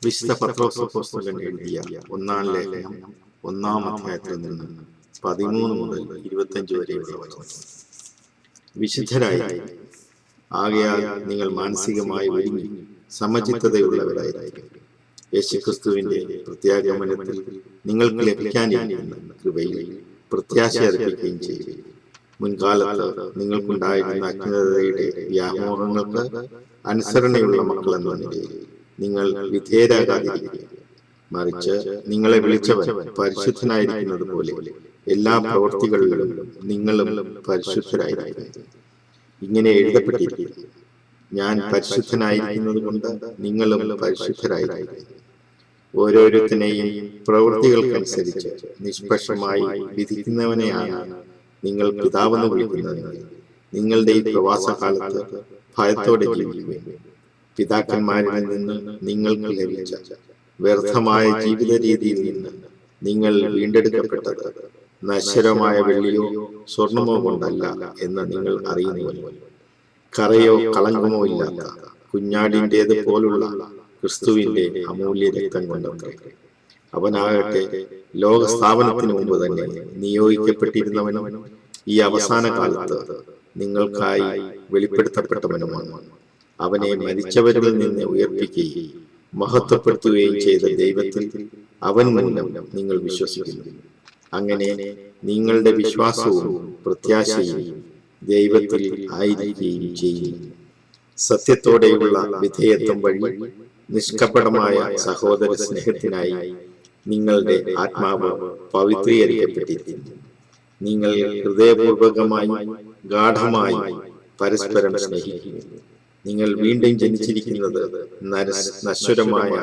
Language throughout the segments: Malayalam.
വിശുദ്ധ പത്രോസ് അപ്പോസ്തലൻ എഴുതിയ ഒന്നാം ലേഖനം 1-ാം അധ്യായത്തിൽ നിന്ന് 13 മുതൽ 25 വരെയുള്ള വചനം. വിശുദ്ധരായി ആകയാൽ നിങ്ങൾ മാനസികമായി ഒരുങ്ങി സമചിത്തതയുള്ളവരായിരിക്കും. യേശുക്രിസ്തുവിന്റെ പ്രത്യാഗമനത്തിൽ നിങ്ങൾക്ക് ലഭിക്കാനിരിക്കുന്ന കൃപയിൽ പ്രത്യാശ അർപ്പിക്കുകയും ചെയ്യും. മുൻകാലത്ത് നിങ്ങൾക്കുണ്ടായിരുന്ന അജ്ഞതയുടെ വ്യാമോഹങ്ങൾക്ക് അനുസരണയുള്ള മക്കളെന്ന നിലയിൽ നിങ്ങൾ വിധേയരാകാതിരിക്കുക. മറിച്ച് നിങ്ങളെ വിളിച്ചവൻ പരിശുദ്ധനായിരിക്കുന്നത് പോലെ എല്ലാ പ്രവൃത്തികളിലും നിങ്ങളും പരിശുദ്ധരായിരിക്കും. ഇങ്ങനെ എഴുതപ്പെട്ടിരിക്കുന്നു, ഞാൻ പരിശുദ്ധനായിരിക്കുന്നത് കൊണ്ട് നിങ്ങളും പരിശുദ്ധരായിരിക്കും. ഓരോരുത്തനെയും പ്രവൃത്തികൾക്കനുസരിച്ച് നിഷ്പക്ഷമായി വിധിക്കുന്നവനെയാണ് നിങ്ങൾ പിതാവെന്ന് വിളിക്കുന്നത്. നിങ്ങളുടെ ഈ പ്രവാസകാലത്ത് ഭയത്തോടെ ജീവിക്കുകയും പിതാക്കന്മാരിൽ നിന്ന് നിങ്ങൾക്ക് ലഭിച്ച വ്യർത്ഥമായ ജീവിത രീതിയിൽ നിന്ന് നിങ്ങൾ വീണ്ടെടുക്കപ്പെട്ടത് നശ്വരമായ വെള്ളിയോ സ്വർണമോ കൊണ്ടല്ല എന്ന് നിങ്ങൾ അറിയുന്നുവല്ലോ. കറയോ കളങ്കമോ ഇല്ലാത്ത കുഞ്ഞാടിൻ്റേത് പോലുള്ള ക്രിസ്തുവിന്റെ അമൂല്യ രക്തം കൊണ്ടത്രേ. അവനാകട്ടെ ലോകസ്ഥാപനത്തിന് മുമ്പ് തന്നെ നിയോഗിക്കപ്പെട്ടിരുന്നവനും ഈ അവസാന കാലത്ത് നിങ്ങൾക്കായി വെളിപ്പെടുത്തപ്പെട്ടവനുമാണ്. അവനെ മരിച്ചവരിൽ നിന്ന് ഉയർപ്പിക്കുകയും മഹത്വപ്പെടുത്തുകയും ചെയ്ത ദൈവത്തിൽ അവൻ മൂലം നിങ്ങൾ വിശ്വസിക്കുന്നു. അങ്ങനെ നിങ്ങളുടെ വിശ്വാസവും പ്രത്യാശയും ദൈവത്തിൽ ആയിരിക്കുകയും ചെയ്യുന്നു. സത്യത്തോടെയുള്ള വിധേയത്വം വഴി നിഷ്കപടമായ സഹോദര സ്നേഹത്തിനായി നിങ്ങളുടെ ആത്മാവ് പവിത്രീകരിക്കപ്പെട്ടിരിക്കുന്നു. നിങ്ങൾ ഹൃദയപൂർവകമായി ഗാഠമായി പരസ്പരം സ്നേഹിക്കുന്നു. നിങ്ങൾ വീണ്ടും ജനിച്ചിരിക്കുന്നത് നശ്വരമായ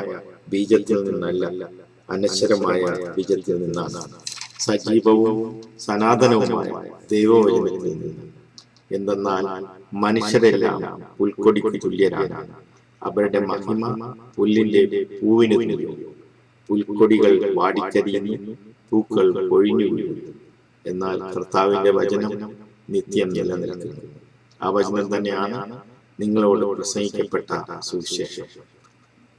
ബീജത്തിൽ നിന്നല്ല, അനശ്വരമായ ബീജത്തിൽ നിന്നാണ്, സജീവവും സനാതനവുമായ ദൈവവചനത്തിൽ നിന്ന്. എന്തെന്നാൽ മനുഷ്യരെല്ലാം പുൽക്കൊടിക്ക് തുല്യരാണ്. അവരുടെ മഹിമ പുല്ലിന്റെ പൂവിന് തുല്യം. പുൽക്കൊടികൾ വാടിക്കരിയുന്നു, പൂക്കൾ പൊഴിഞ്ഞു വീഴുന്നു. എന്നാൽ കർത്താവിന്റെ വചനം നിത്യം നിലനിൽക്കുന്നു. ആ വചനം തന്നെയാണ് നിങ്ങളോട് പ്രസംഗിക്കപ്പെട്ട സുവിശേഷം.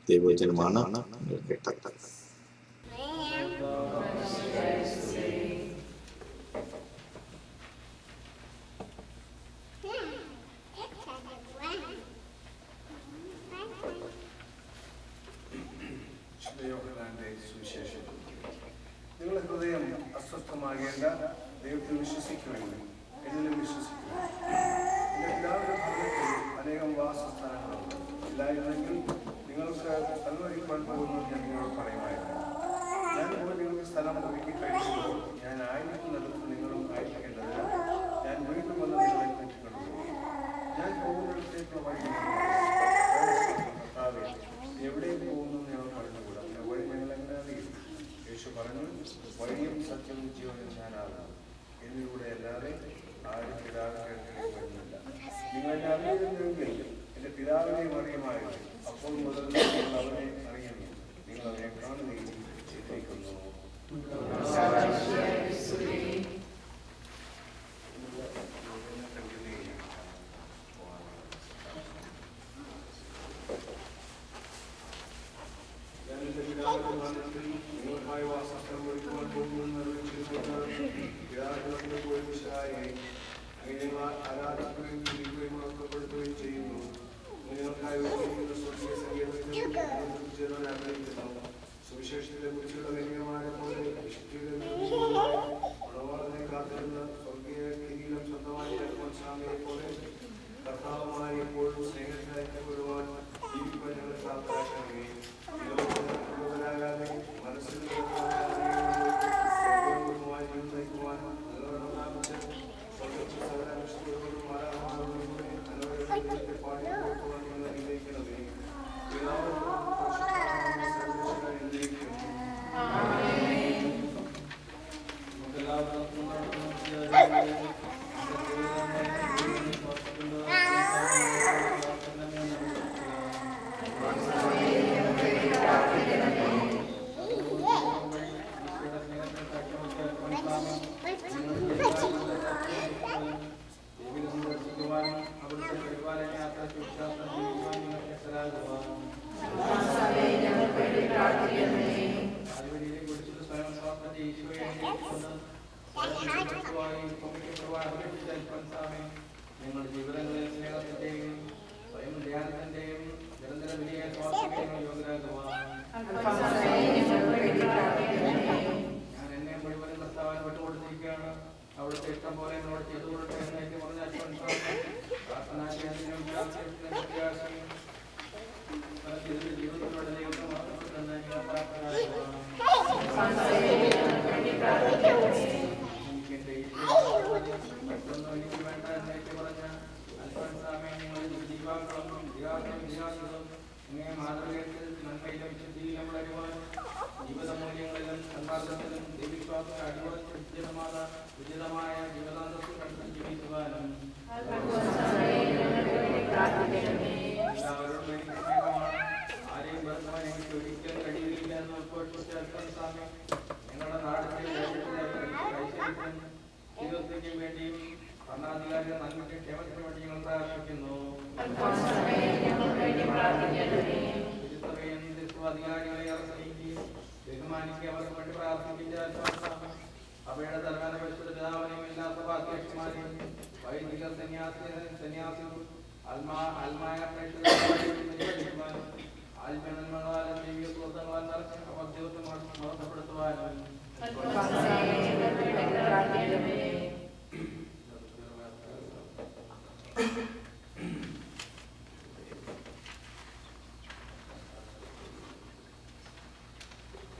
ദൈവവചനമാണ് നിങ്ങൾ കേട്ടത്. സുവിശേഷം. നിങ്ങളുടെ ഹൃദയം അസ്വസ്ഥമാകേണ്ട, ദൈവത്തിൽ വിശ്വസിക്കുമെങ്കിൽ എന്നിലും വിശ്വസിക്കുക. എൻ്റെ പിതാവിന്റെ ഭവനത്തിൽ അനേകം വാസസ്ഥാനങ്ങളുണ്ട്. ഇല്ലായിരുന്നെങ്കിൽ നിങ്ങൾക്ക് സ്ഥലമൊരുക്കുവാൻ പോകുന്നു ഞാൻ നിങ്ങളോട് പറയുമായിരുന്നു. ഞാൻ പോയി നിങ്ങൾക്ക് സ്ഥലം ഒരുക്കി കഴിക്കുമ്പോൾ ഞാൻ ആയിരിക്കുന്നിടത്ത് നിങ്ങളും ആയിരിക്കേണ്ടതിന് ഞാൻ വീണ്ടും വന്ന് നിങ്ങളെ കൂട്ടിക്കൊണ്ടുപോകും. ഞാൻ പോകുന്നിടത്തേക്കുള്ള വഴി കർത്താവേ, എവിടേക്ക് പോകുന്നു ഞങ്ങൾ പറഞ്ഞുകൂടാ. വഴി ഞങ്ങൾ എങ്ങനെ അറിയും? യേശു പറഞ്ഞു, വഴിയും സത്യവും ജീവനും ഞാനാകുന്നു. എന്നിലൂടെ അല്ലാതെ ആരും പിതാവിനെ വരുന്നില്ല. നിങ്ങൾ എന്നെ അറിയുന്നുവെങ്കിൽ എൻ്റെ പിതാവിനെയും അറിയുമായിരുന്നു. അപ്പോൾ മുതൽ നിങ്ങൾ അവനെ അറിയുന്നു, നിങ്ങൾ അവനെ കാണുകയും ചെയ്തിരിക്കുന്നു. നിങ്ങൾക്കായി വാസസ്ഥലം ഒരുക്കുവാൻ പോകുമെന്ന് നിങ്ങൾ ആരാധിക്കുകയും ചിരിക്കുകയും ഉറക്കപ്പെടുത്തുകയും ചെയ്യുന്നു. നിങ്ങൾക്കായി ഒരുക്കിയിരിക്കുന്ന സ്വർഗീയ സംഗീതത്തിൽ ആഗ്രഹിക്കുന്നു. സുവിശേഷത്തിലെ കുറിച്ചുള്ള ഗംഭീരമായ പോലെ മണവാളനെ കാത്തിരുന്ന സ്വർഗീയ കിരീടം സ്വന്തമായി സ്വാമിയെ പോലെ കർത്താവുമായി എപ്പോഴും സ്നേഹത്തിനായി കൊള്ളുവാൻ ജീവിക്കാൻ ഞങ്ങൾ പ്രാപ്തരാക്കണമേ. മനസ്സിൽ ഞങ്ങളുടെ ജീവിതങ്ങളിൽ സ്നേഹത്തിന്റെയും സ്വയം ധ്യാനത്തിന്റെയും നിരന്തര വിജയ സ്വാസ്ഥ്യങ്ങൾ യോഗ്യരാകുവാൻ ഞാൻ എന്നെ മുഴുവനും കർത്താവിന് വിട്ടുകൊടുത്തിരിക്കുകയാണ്. അവിടുത്തെ ഇഷ്ടം പോലെ എന്നോട് ചെയ്തുകൊള്ളട്ടെ എന്ന് പറഞ്ഞ ജീവിതത്തിലൂടെ ദൈവത്തെ മാത്രപ്പെടുന്ന എനിക്ക് വേണ്ട എന്നേക്ക് പറഞ്ഞ അൽഫോൻസാമേ, നിങ്ങൾ ജീവാക്കളും വിശ്വാസികളും ഇങ്ങനെ മാതൃകത്തിൽ നന്മയിലും വിശുദ്ധിയിലും വളരുവാൻ ജീവിതമൂല്യങ്ങളിലും സന്മാർഗത്തിലും ദൈവവിശ്വാസത്തെ ഉചിതമായ ജീവിതാന്തത്തിൽ കണ്ടു ജീവിക്കുവാനും എല്ലാവരോടും എനിക്ക് സ്നേഹമാണ്. ആരെയും ബന്ധമായി എനിക്ക് ഒരിക്കലും കഴിയുകയില്ല എന്ന് ഉൾപ്പെടുത്തിയ അൽഫോൻസാമേ, ഞങ്ങളുടെ നാടിന്റെ ഐശ്വര്യത്തിനും ജീവിതത്തിനും വേണ്ടിയും ഭരണാധികാരിയുടെ നന്മയ്ക്കും ക്ഷേമത്തിനും വേണ്ടി ഞങ്ങൾ പ്രാർത്ഥിക്കുന്നു. അധികാരികളെ സ്നേഹിക്കുകയും ബഹുമാനിക്കുകയും അവർക്ക് വേണ്ടി പ്രാർത്ഥിക്കുക. അവയുടെ തലവേദന പരിശുദ്ധ പിതാവിനെയും എല്ലാ സഭാധ്യക്ഷന്മാരെയും വൈദികർ സന്യാസികൾ ആത്മായ പ്രേക്ഷകരുമാനും ആത്മനന്മകളാലും ദൈവിക സുഹൃത്തുക്കളാൽ നിറച്ച് അവർ ജീവിതത്തെ മഹത്വപ്പെടുത്തുവാനും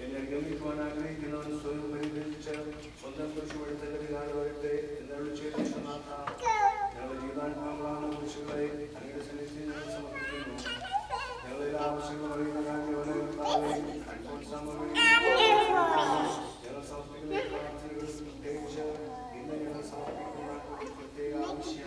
എന്നെ ഗമിക്കുവാൻ ആഗ്രഹിക്കുന്നവൻ സ്വയം പരിഹരിച്ച് സ്വന്തം കുറിച്ച് വഴുത്തന്റെ പിതാട് വരട്ടെ എന്നോട് ചെയ്ത് ഞങ്ങളുടെ ജീവിതാനുഭവങ്ങളാണ് കുറിച്ചുകളെ അങ്ങയുടെ സന്നിധിയിൽ ഞങ്ങൾ സമർപ്പിക്കുന്നു. ഞങ്ങളുടെ ആവശ്യങ്ങൾ അറിയുന്ന ഞങ്ങൾ സമർപ്പിക്കുന്ന പ്രാർത്ഥനകൾ പ്രത്യേകിച്ച് ഇന്ന് ഞങ്ങൾ സമർപ്പിക്കുന്ന പ്രത്യേക ആവശ്യം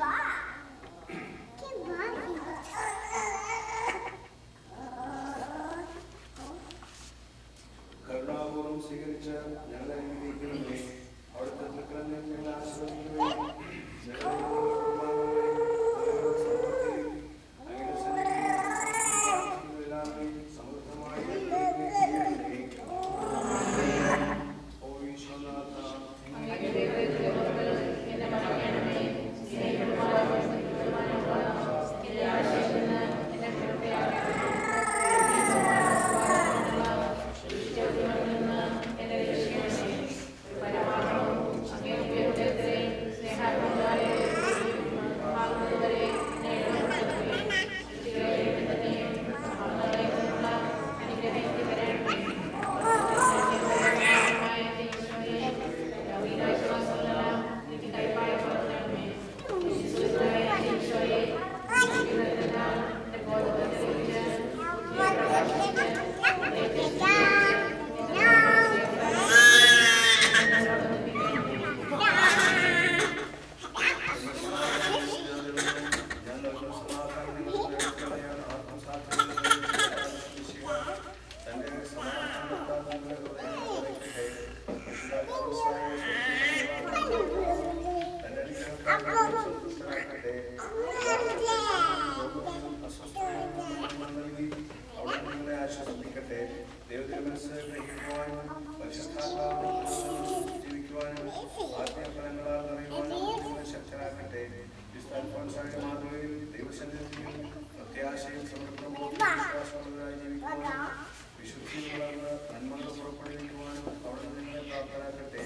ദൈവസന്നിധിയിൽ പ്രത്യാശയും സമർപ്പണവും വിശ്വാസമുള്ളവരായി ജീവിക്കുവാനും വിശുദ്ധിയിൽ വളർന്ന് നന്മകൾ പുറപ്പെടുവിക്കുവാനും അവിടെ നിങ്ങളെ പ്രാപ്തരാക്കട്ടെ,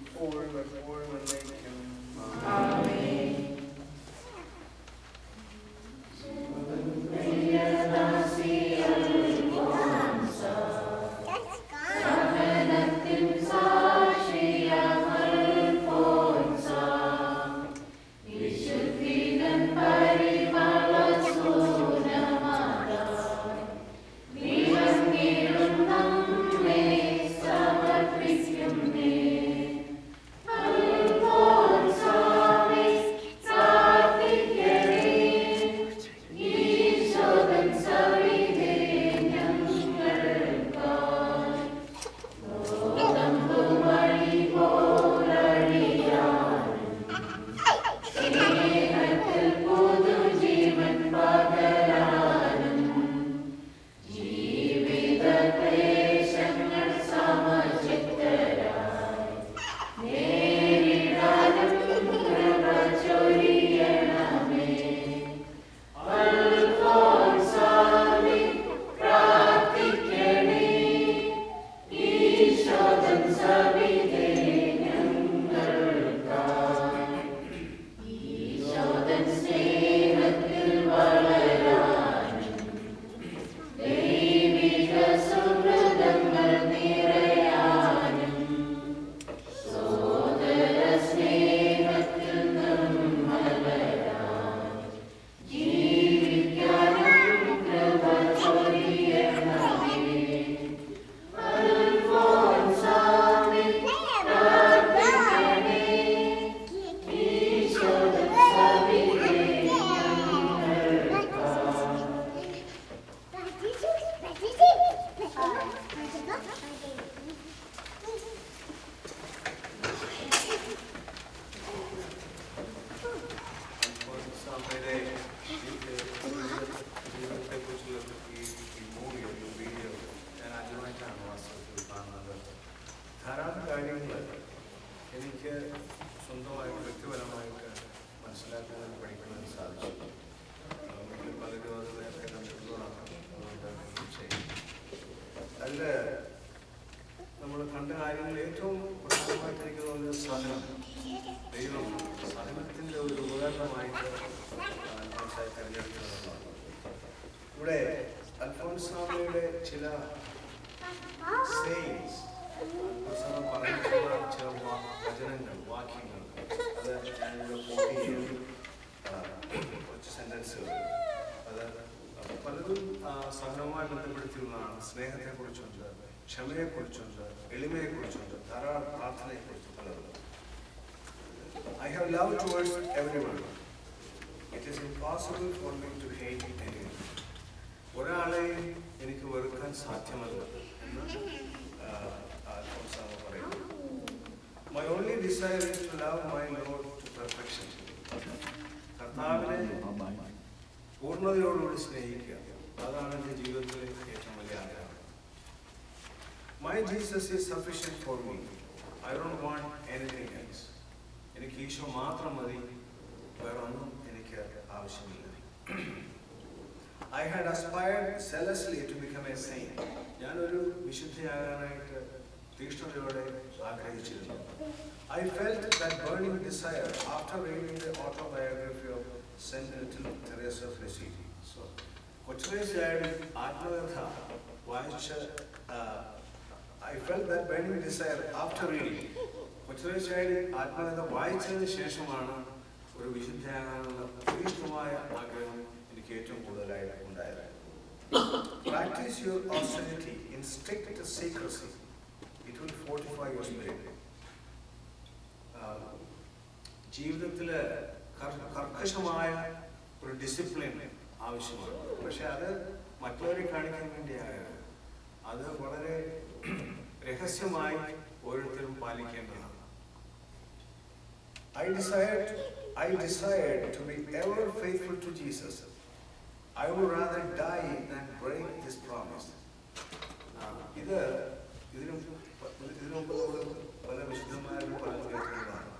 ഇപ്പോഴും എപ്പോഴും എന്നേക്കും. ധാരാളം കാര്യങ്ങൾ എനിക്ക് സ്വന്തമായിട്ട് വ്യക്തിപരമായിട്ട് മനസ്സിലാക്കാനും പഠിക്കാനും സാധിച്ചു. പലരും അത് നേരത്തെ കണ്ടിട്ടുള്ളതാണ്. അതുകൊണ്ട് ചെയ്യും. അതിൽ നമ്മൾ കണ്ട കാര്യങ്ങളിൽ ഏറ്റവും പ്രധാനമായിട്ട് എനിക്ക് തോന്നുന്നത് സഹനം. ദൈവം സഹനത്തിൻ്റെ ഒരു ഉപകരണമായിട്ട് അൽഫോൻസായി തിരഞ്ഞെടുക്കുന്നതാണ്. ഇവിടെ അൽഫോൻസാമയുടെ ചില sayings, പറയുന്ന ചില വചനങ്ങൾ, വാക്യങ്ങൾ, അത് ഞാനിവിടെ കോപ്പി ചെയ്ത് കുറച്ച് സെൻറ്റൻസുകൾ, അത് പലതും സഹനവുമായി ബന്ധപ്പെടുത്തിയുള്ളതാണ്. സ്നേഹത്തെക്കുറിച്ചുണ്ട്, ക്ഷമയെക്കുറിച്ചുണ്ട്, എളിമയെക്കുറിച്ചുണ്ട്, ധാരാളം പ്രാർത്ഥനയെക്കുറിച്ച് പലതും. I have love towards everyone. It is impossible for me to hate anyone. ഒരാളെയും എനിക്ക് വെറുക്കാൻ സാധ്യമല്ല എന്ന് അൽഫോൻസാമ പറയുന്നു. My only desire is to love my Lord to perfection. കർത്താവിനെ പൂർണ്ണതയോടുകൂടി സ്നേഹിക്കുക, അതാണ് എൻ്റെ ജീവിതത്തിലെ ഏറ്റവും വലിയ ആഗ്രഹം. My Jesus is sufficient for me. I don't want anything else. എനിക്ക് ഈശോ മാത്രം മതി, വേറൊന്നും എനിക്ക് ആവശ്യമില്ല. I had aspired zealously to become a saint. ഞാനൊരു വിശുദ്ധയാകാനായിട്ട് തീക്ഷ്ണതയോടെ ആഗ്രഹിച്ചിരുന്നു. I felt that burning desire after reading the autobiography of Saint Little Teresa of Lisieux. So, കൊച്ചുറേശയുടെ ആത്മകഥ വായിച്ച I felt that burning desire after reading. കൊച്ചുറേശയുടെ ആത്മകഥ വായിച്ചതിന് ശേഷമാണ് ഒരു വിശുദ്ധയാകാനുള്ള തീക്ഷ്ണമായ ആഗ്രഹം എനിക്ക് ഏറ്റവും കൂടുതലായിട്ട് ഉണ്ടായത്. Practice your austerity in strict secrecy. It will fortify your spirit. ജീവിതത്തിൽ കർക്കശമായ ഒരു ഡിസിപ്ലിൻ ആവശ്യമാണ്. പക്ഷെ അത് മറ്റുള്ളവരെ കാണിക്കാൻ വേണ്ടിയാകരുത്. അത് വളരെ രഹസ്യമായി ഓരോരുത്തരും പാലിക്കേണ്ടതാണ്. I desired to be ever faithful to Jesus. I would rather die than break this promise. ഇതിനു മുമ്പ് പല വിശുദ്ധന്മാരും പറഞ്ഞു കേട്ടിട്ടുള്ളതാണ്.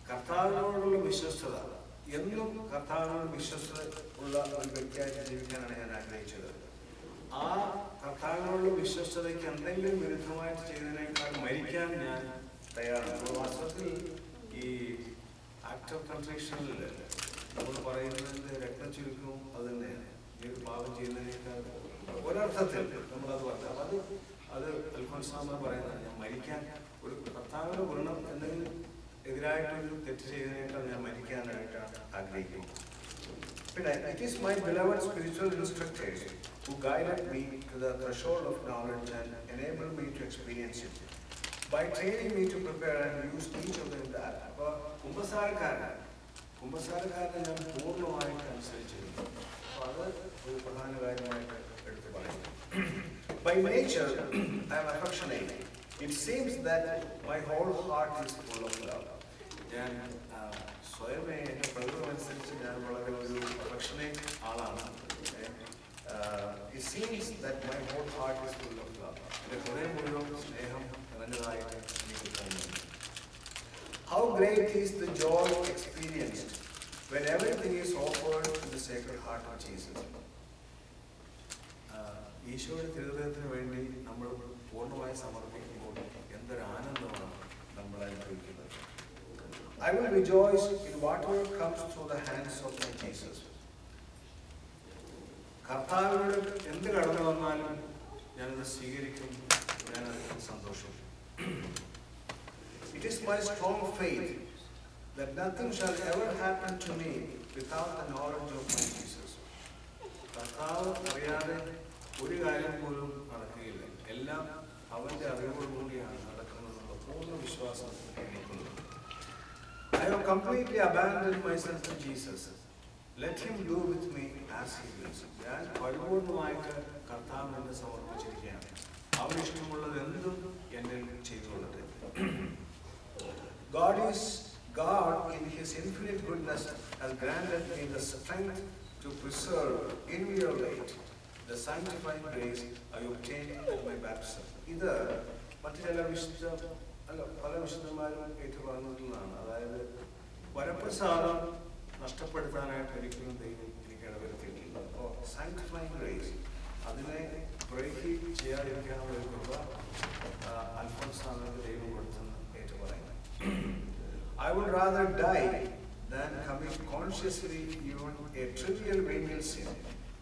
കർത്താവിനോടുള്ള വിശ്വസ്തത, എന്നും കർത്താവിനോട് വിശ്വസ്ത ഉള്ള ഒരു വ്യക്തിയായിട്ട് ജീവിക്കാനാണ് ഞാൻ ആഗ്രഹിച്ചത്. ആ കർത്താവിനോടുള്ള വിശ്വസ്തതയ്ക്ക് എന്തെങ്കിലും വിരുദ്ധമായിട്ട് ചെയ്തതിനേക്കാൾ മരിക്കാൻ ഞാൻ തയ്യാറാണ്. വാസ്തവത്തിൽ ഈ ആക്ട് ഓഫ് കൺട്രീഷനിൽ നമ്മൾ പറയുന്നത് രക്തം ചുരുക്കവും അത് തന്നെയാണ്. ഈ ഒരു പാപം ചെയ്യുന്നതിനേക്കാൾ ഒരർത്ഥത്തിൽ നമ്മളത് പറഞ്ഞു. അത് അൽഫോൻസാമ്മ പറയുന്നത് ഞാൻ മരിക്കാൻ ഒരു കർത്താവിന് ഗുണം എന്തെങ്കിലും എതിരായിട്ടൊരു തെറ്റ് ചെയ്തതിനേക്കാൾ ഞാൻ മരിക്കാനായിട്ടാണ് ആഗ്രഹിക്കുന്നത്. പിന്നെ it is my beloved spiritual instructors who guided me to the threshold of knowledge and enabled me to experience it by training me to prepare and use each of them that. അപ്പോൾ കുമ്പസാരക്കാരനെ ഞാൻ പൂർണ്ണമായിട്ട് അനുസരിച്ചിരുന്നു. അപ്പോൾ അത് ഒരു പ്രധാന കാര്യമായിട്ട് എടുത്തു പറയുന്നു. By nature I am affectionate. It seems that my whole heart is full of love. ഞാൻ സ്വയമേ എൻ്റെ പ്രകൃതമനുസരിച്ച് ഞാൻ വളരെ ഒരു അഫെക്ഷനേറ്റ് ആളാണ്. It seems that my whole heart is full of love. എൻ്റെ ഹൃദയം മുഴുവൻ സ്നേഹം നിറഞ്ഞതായിട്ട് എനിക്ക് തോന്നുന്നു. How great is the joy experienced when everything is offered to the Sacred Heart of Jesus. ഈശോയുടെ തിരുഹൃദയത്തിന് വേണ്ടി നമ്മൾ പൂർണ്ണമായി സമർപ്പിക്കുമ്പോൾ എന്തൊരു ആനന്ദമാണ് നമ്മൾ അനുഭവിക്കുന്നത്. I will rejoice in whatever comes through the hands of my Jesus. കർത്താവിനോട് എന്ത് കടന്നു വന്നാലും ഞാനത് സ്വീകരിക്കും, ഞാനത് സന്തോഷിക്കും. It is my strong faith that nothing shall ever happen to me without the knowledge of my Jesus. കർത്താവ് അറിയാതെ ഒരു കാര്യം പോലും നടക്കുകയില്ല. എല്ലാം അവന്റെ അറിവോടുകൂടിയാണ് നടക്കുന്നതെന്നുള്ള പൂർണ്ണ വിശ്വാസം എനിക്കുണ്ട്. I have completely abandoned myself to Jesus. Let him do with me as he wills. ഞാൻ പരിപൂർണമായിട്ട് കർത്താവിനെ സമർപ്പിച്ചിരിക്കുകയാണ്. അവന് ഇഷ്ടമുള്ളത് എന്തും എന്നിൽ ചെയ്തുകൊള്ളട്ടെ. God in his infinite goodness has granted me the strength to preserve inviolate the sanctifying grace I obtained at my baptism. ഇത് മറ്റു ചില പല വിശുദ്ധന്മാരും ഏറ്റുപറഞ്ഞിട്ടുള്ളതാണ്. അതായത് വരപ്രസാദം നഷ്ടപ്പെടുത്താനായിട്ട് ഒരിക്കലും ദൈവം എനിക്ക് ഇടവരുത്തിയിട്ടില്ല. അപ്പോൾ സാങ്ക്ടിഫൈങ് ഗ്രേസ് അതിനെ ബ്രേക്ക് ചെയ്യാതിരിക്കാനുള്ള ഒരു കൃപ അൽഫോൻസാമ്മയ്ക്ക് ദൈവം കൊടുത്തെന്ന് ഏറ്റുപറയുന്നു. I would rather die than commit consciously even a trivial venial sin,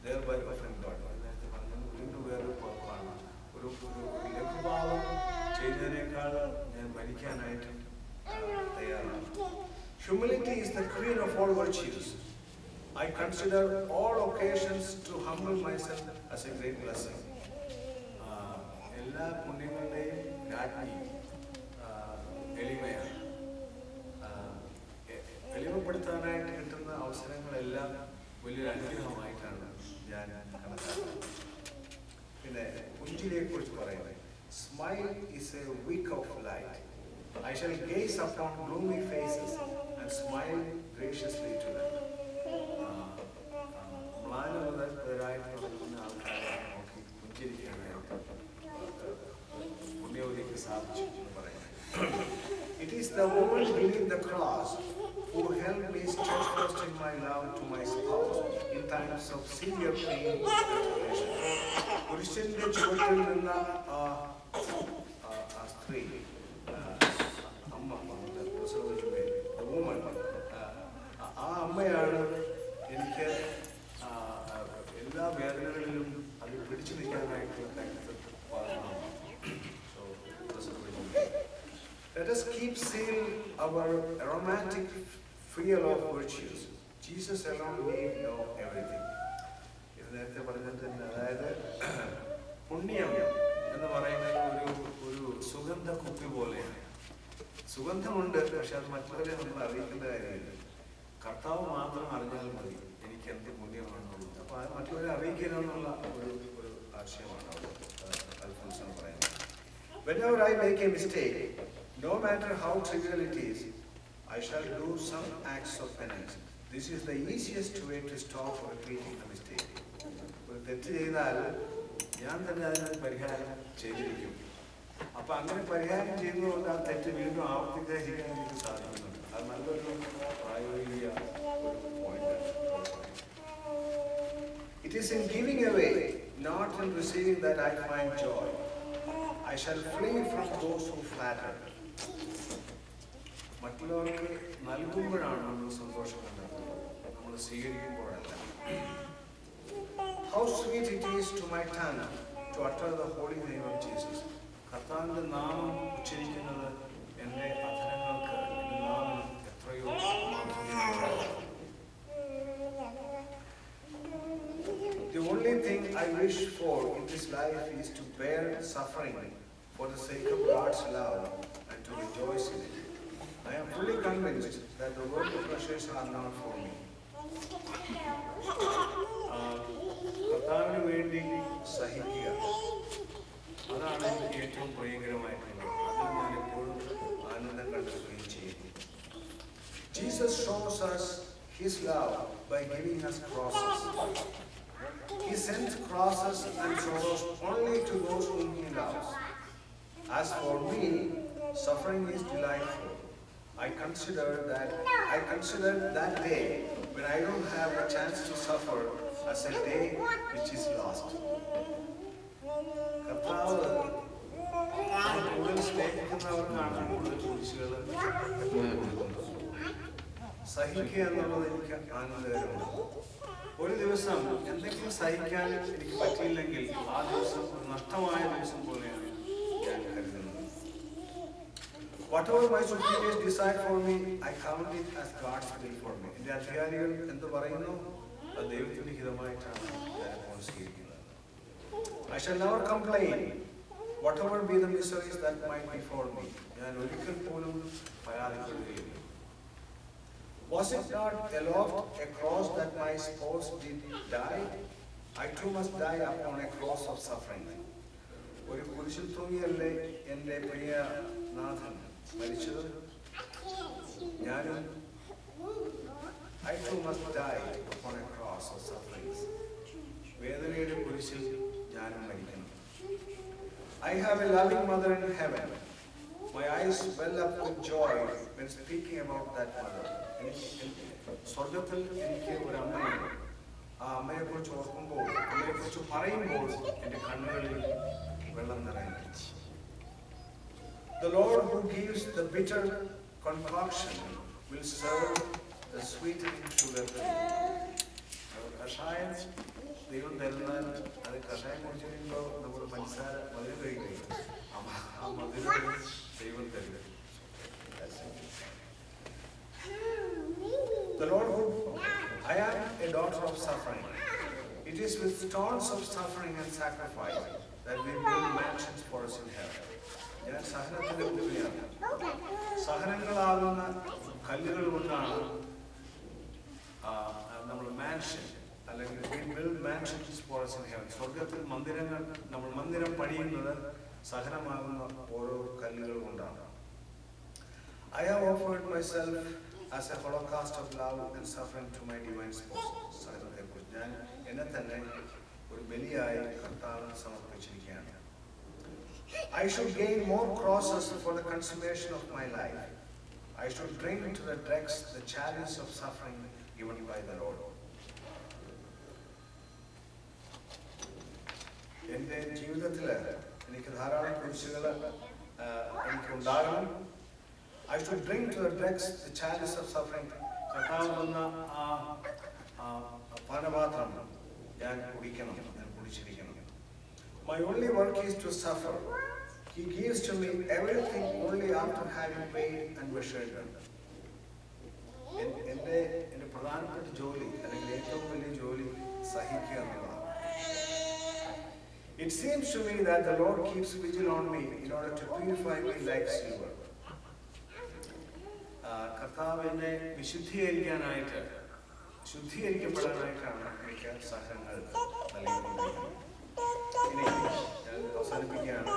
thereby offending God. നേരത്തെ പറഞ്ഞത് വീണ്ടും വേറൊരു കുഴപ്പമാണ്. ഒരു ലഘുഭാവം ചെയ്യുന്നതിനേക്കാൾ ഞാൻ മരിക്കാനായിട്ട് തയ്യാറാണ്. Humility is the queen of all virtues. I consider all occasions to humble myself as a great blessing. എല്ലാ പുണ്യങ്ങളുടെയും രാജ്ഞി എളിമയാണ്. എളിമപ്പെടുത്താനായിട്ട് കിട്ടുന്ന അവസരങ്ങളെല്ലാം വലിയൊരു അനുഗ്രഹമായിട്ടാണ് ഞാൻ കണക്കാക്കുന്നത്. പിന്നെ പുഞ്ചിരിയെ കുറിച്ച് പറയുന്നത് Smile is a wick of light. I shall gaze upon gloomy faces and smile graciously to them. മ്ലാനവരായിട്ട് നടക്കുന്ന ആൾക്കാരെ നോക്കി പുഞ്ചിരിക്കാനായിട്ട് പുണ്യവതിക്ക് സാധിച്ചു എന്ന് പറയുന്നത്. It is the woman beneath the cross who helped me steadfast in my love to my spouse in times of severe pain and tribulation. പുരുഷന്റെ ചുവട്ടിൽ നിന്ന ആ സ്ത്രീ അമ്മ പ്രസവിച്ചു വുമൺ, ആ അമ്മയാണ് എനിക്ക് എല്ലാ വേദനകളിലും അത് പിടിച്ചു നിൽക്കാനായിട്ടുള്ള കരുത്ത് പകർന്നു. Let us keep seal our aromatic field of virtues. Jesus alone need know everything. ഇത് നേരത്തെ പറഞ്ഞത് തന്നെ. അതായത് പുണ്യം എന്ന് പറയുന്നത് ഒരു സുഗന്ധ കുപ്പി പോലെയാണ്. സുഗന്ധമുണ്ട്, പക്ഷെ അത് മറ്റുള്ളവരെ നമ്മൾ അറിയിക്കേണ്ട കാര്യമില്ല. കർത്താവ് മാത്രം അറിഞ്ഞാൽ മതി എനിക്ക് എന്ത് പുണ്യമാണെന്നുള്ളത്. അപ്പോൾ അത് മറ്റുള്ളവരെ അറിയിക്കുക എന്നുള്ള ഒരു ആശയമാണ് അൽഫോൻസാമ്മ പറയുന്നത്. Whenever I make a mistake, no matter how trivial it is, I shall do some acts of penance. This is the easiest way to stop repeating the mistake. ഒരു തെറ്റ് ചെയ്താൽ ഞാൻ തന്നെ അതിനൊരു പരിഹാരം ചെയ്തിരിക്കും. അപ്പൊ അങ്ങനെ പരിഹാരം ചെയ്യുന്നതുകൊണ്ട് ആ തെറ്റ് വീണ്ടും ആവർത്തിക്കാതിരിക്കാൻ എനിക്ക് സാധിക്കുന്നുണ്ട്. അത് നല്ലൊരു പ്രായോഗിക ഒരു point. It is in giving away, not in receiving, that I find joy. I shall flee from those who flatter. മറ്റുള്ളവർക്ക് നൽകുമ്പോഴാണ് നമ്മൾ സന്തോഷം കണ്ടെത്തുന്നത്, നമ്മൾ സ്വീകരിക്കുമ്പോഴല്ല. How sweet it is to my tongue to utter the holy name of Jesus. കർത്താവിന്റെ നാമം ഉച്ചരിക്കുന്നത് എൻ്റെ അധരങ്ങൾക്ക്, എൻ്റെ നാമം എത്രയോ മാധുര്യമുള്ളതാണ്. The only thing I wish for in this life is to bear suffering for the sake of God's love and to rejoice in it. I am fully convinced that the worldly pleasures are not for me. കർത്താവിന് വേണ്ടി സഹിക്കുക, അതാണ് എനിക്ക് ഏറ്റവും പ്രിയകരമായിട്ടുള്ളത്. അതിൽ ഞാൻ എപ്പോഴും ആനന്ദം കണ്ടെത്തുകയും ചെയ്യുന്നു. Jesus shows us his love by giving us crosses. He sends crosses and sorrows only to those whom he loves. As for me, suffering is delightful. I consider that day when I don't have a chance to suffer as a day which is lost. കർത്താവ് കൂടുതൽ സ്നേഹിക്കുന്നവർക്കാണ് കൂടുതൽ കുരിശുകൾ കൊടുക്കുന്നത്. സഹിക്കുക എന്നുള്ളത് എനിക്ക് ആനന്ദകരമാണ്. ഒരു ദിവസം എന്തെങ്കിലും സഹിക്കാൻ എനിക്ക് പറ്റിയില്ലെങ്കിൽ ആ ദിവസം ഒരു നഷ്ടമായ ദിവസം പോലെയാണ് ഞാൻ കരുതുന്നത്. Whatever my superiors decide for me, I count it as God's will for me. എൻ്റെ അധികാരികൾ എന്ത് പറയുന്നു അത് ദൈവത്തിന്റെ ഹിതമായിട്ടാണ് ഞാൻ ഇപ്പോൾ സ്വീകരിക്കുന്നത്. I shall never complain, whatever be the miseries that might befall me. ഞാൻ ഒരിക്കൽ പോലും പരാതിപ്പെടുകയില്ല. Was it not aloft a cross that my spouse did die? I too must die upon a cross of suffering. ഒരു കുരിശിൽ തൂങ്ങിയല്ലേ എൻ്റെ പ്രിയ നാഥൻ മരിച്ചത്? ഞാനും I too must die upon a cross of sufferings. വേദനയുടെ കുരിശിൽ ഞാനും മരിക്കണം. I have a loving mother in heaven. My eyes well up with joy when speaking about that mother. സ്വർഗത്തിൽ എനിക്ക് ഒരു അമ്മയുണ്ട്. ആ അമ്മയെക്കുറിച്ച് ഓർക്കുമ്പോൾ, അമ്മയെക്കുറിച്ച് പറയുമ്പോൾ എൻ്റെ കണ്ണുകളിൽ വെള്ളം നിറയുന്നു. The Lord who gives the bitter concoction will serve the sweetening sugar. കഷായം ദൈവം തരുന്നാൽ അത് കഷായം കുടിച്ചു കഴിയുമ്പോൾ നമ്മൾ പഞ്ചസാര മധുരം കഴിക്കുകയും ആ മധുരം ദൈവം തരുക. The Lord who, I am a daughter of suffering. It is with stones of suffering and sacrifice that we build mansions for us in heaven. ഞാൻ സഹനത്തിന്റെ പുത്രിയാണ്. സഹനങ്ങളാകുന്ന കല്ലുകൾ കൊണ്ടാണ് നമ്മൾ മാൻഷൻ അല്ലെങ്കിൽ we build mansions for us in heaven. സ്വർഗത്തിൽ മന്ദിരങ്ങൾ, നമ്മൾ മന്ദിരം പണിയുന്നത് സഹനമാകുന്ന ഓരോ കല്ലുകൾ കൊണ്ടാണ്. I have offered myself as a holocaust of love and suffering to my divine spouse. സഹനത്തെക്കുറിച്ച് ഞാൻ എന്നെ തന്നെ ഒരു ബലിയായി കർത്താവിന് സമർപ്പിച്ചിരിക്കുകയാണ്. I should gain more crosses for the consummation of my life. I should bring to the dregs the chalice of suffering given by the Lord. എൻ്റെ ജീവിതത്തിൽ എനിക്ക് ധാരാളം കുരിശുകൾ എനിക്കുണ്ടാകണം. I should bring to the dregs the chalice of suffering. കർത്താവ് തന്ന ആ പാനപാത്രം ഞാൻ കുടിക്കണം, ഞാൻ കുടിച്ചിരിക്കണം. My only work is to suffer. He gives to me everything only after having paid and measured them. എൻ്റെ പ്രധാനപ്പെട്ട ജോലി അല്ലെങ്കിൽ ഏറ്റവും വലിയ ജോലി സഹിക്കുക എന്നുള്ളതാണ്. It seems to me that the Lord keeps vigil on me in order to purify me like silver. കർത്താവ് എന്നെ വിശുദ്ധീകരിക്കാനായിട്ട്, ശുദ്ധീകരിക്കപ്പെടാനായിട്ടാണ് എനിക്ക് സഹനങ്ങൾ നൽകിക്കൊണ്ടിരിക്കുന്നത്. ഇനി ഞാൻ അവസാനിപ്പിക്കുകയാണ്.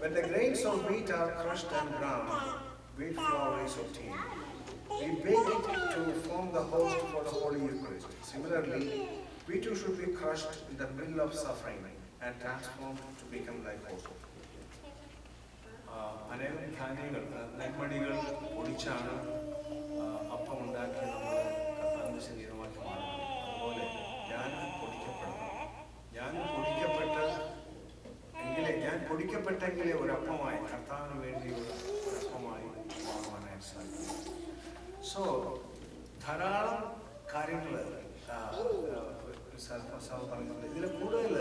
When the grains of wheat are crushed and ground, wheat flour is obtained. We bake it to form the host for the Holy Eucharist. Similarly, we too should be crushed in the mill of suffering and transformed to become like host. അനേകം ധാന്യങ്ങൾ നെൽമണികൾ പൊടിച്ചാണ് അപ്പം ഉണ്ടാക്കി നമ്മൾ കർത്താവിന്റെ ശരീരമാക്കി മാറുന്നത്. അതുപോലെ ഞാൻ പൊടിക്കപ്പെട്ടെങ്കിലേ ഒരപ്പമായി കർത്താവിന് വേണ്ടിയുള്ള ഒരപ്പമായി മാറുവാനായിട്ട് സാധിക്കും. സോ ധാരാളം കാര്യങ്ങൾ പറഞ്ഞിട്ടുണ്ട്. ഇതിൽ കൂടുതൽ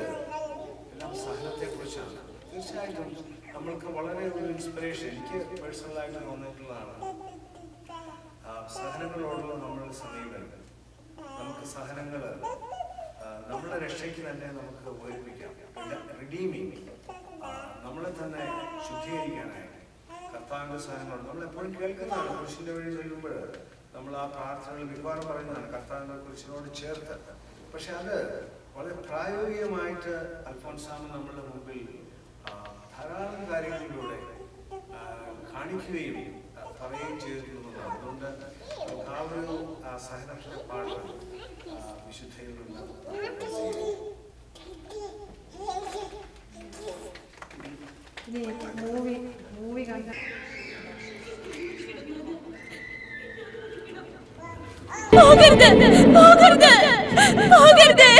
എല്ലാം സഹനത്തെ കുറിച്ചാണ്. തീർച്ചയായിട്ടും നമ്മൾക്ക് വളരെ ഒരു ഇൻസ്പിറേഷൻ എനിക്ക് പേഴ്സണലായിട്ട് തോന്നിയിട്ടുള്ളതാണ് സഹനങ്ങളോടുള്ള നമ്മളുടെ സമീപനം. നമുക്ക് സഹനങ്ങൾ നമ്മുടെ രക്ഷയ്ക്ക് തന്നെ നമുക്ക് ഉപകരിപ്പിക്കാം. റിഡീമിങ്, നമ്മളെ തന്നെ ശുദ്ധീകരിക്കാനായിട്ട് കർത്താവിന്റെ സഹനങ്ങൾ നമ്മളെപ്പോഴും കേൾക്കുന്നതാണ്. കുരിശിന്റെ വഴി ചെല്ലുമ്പോൾ നമ്മൾ ആ പ്രാർത്ഥനകൾ മിക്കവാറും പറയുന്നതാണ് കർത്താവിന്റെ കുരിശിനോട് ചേർത്ത്. പക്ഷെ അത് വളരെ പ്രായോഗികമായിട്ട് അൽഫോൻസാമ നമ്മളുടെ മുമ്പിൽ ധാരാളം കാര്യങ്ങളിലൂടെ കാണിക്കുകയും പറയുകയും ചെയ്തിട്ടുള്ളതാണ്. അതുകൊണ്ട് ആ ഒരു സഹനത്തിന്റെ പാഠം വിശുദ്ധയിൽ നിന്ന് മൂവി കണ്ട പോകരുത് പോകരുത് പോകരുത്.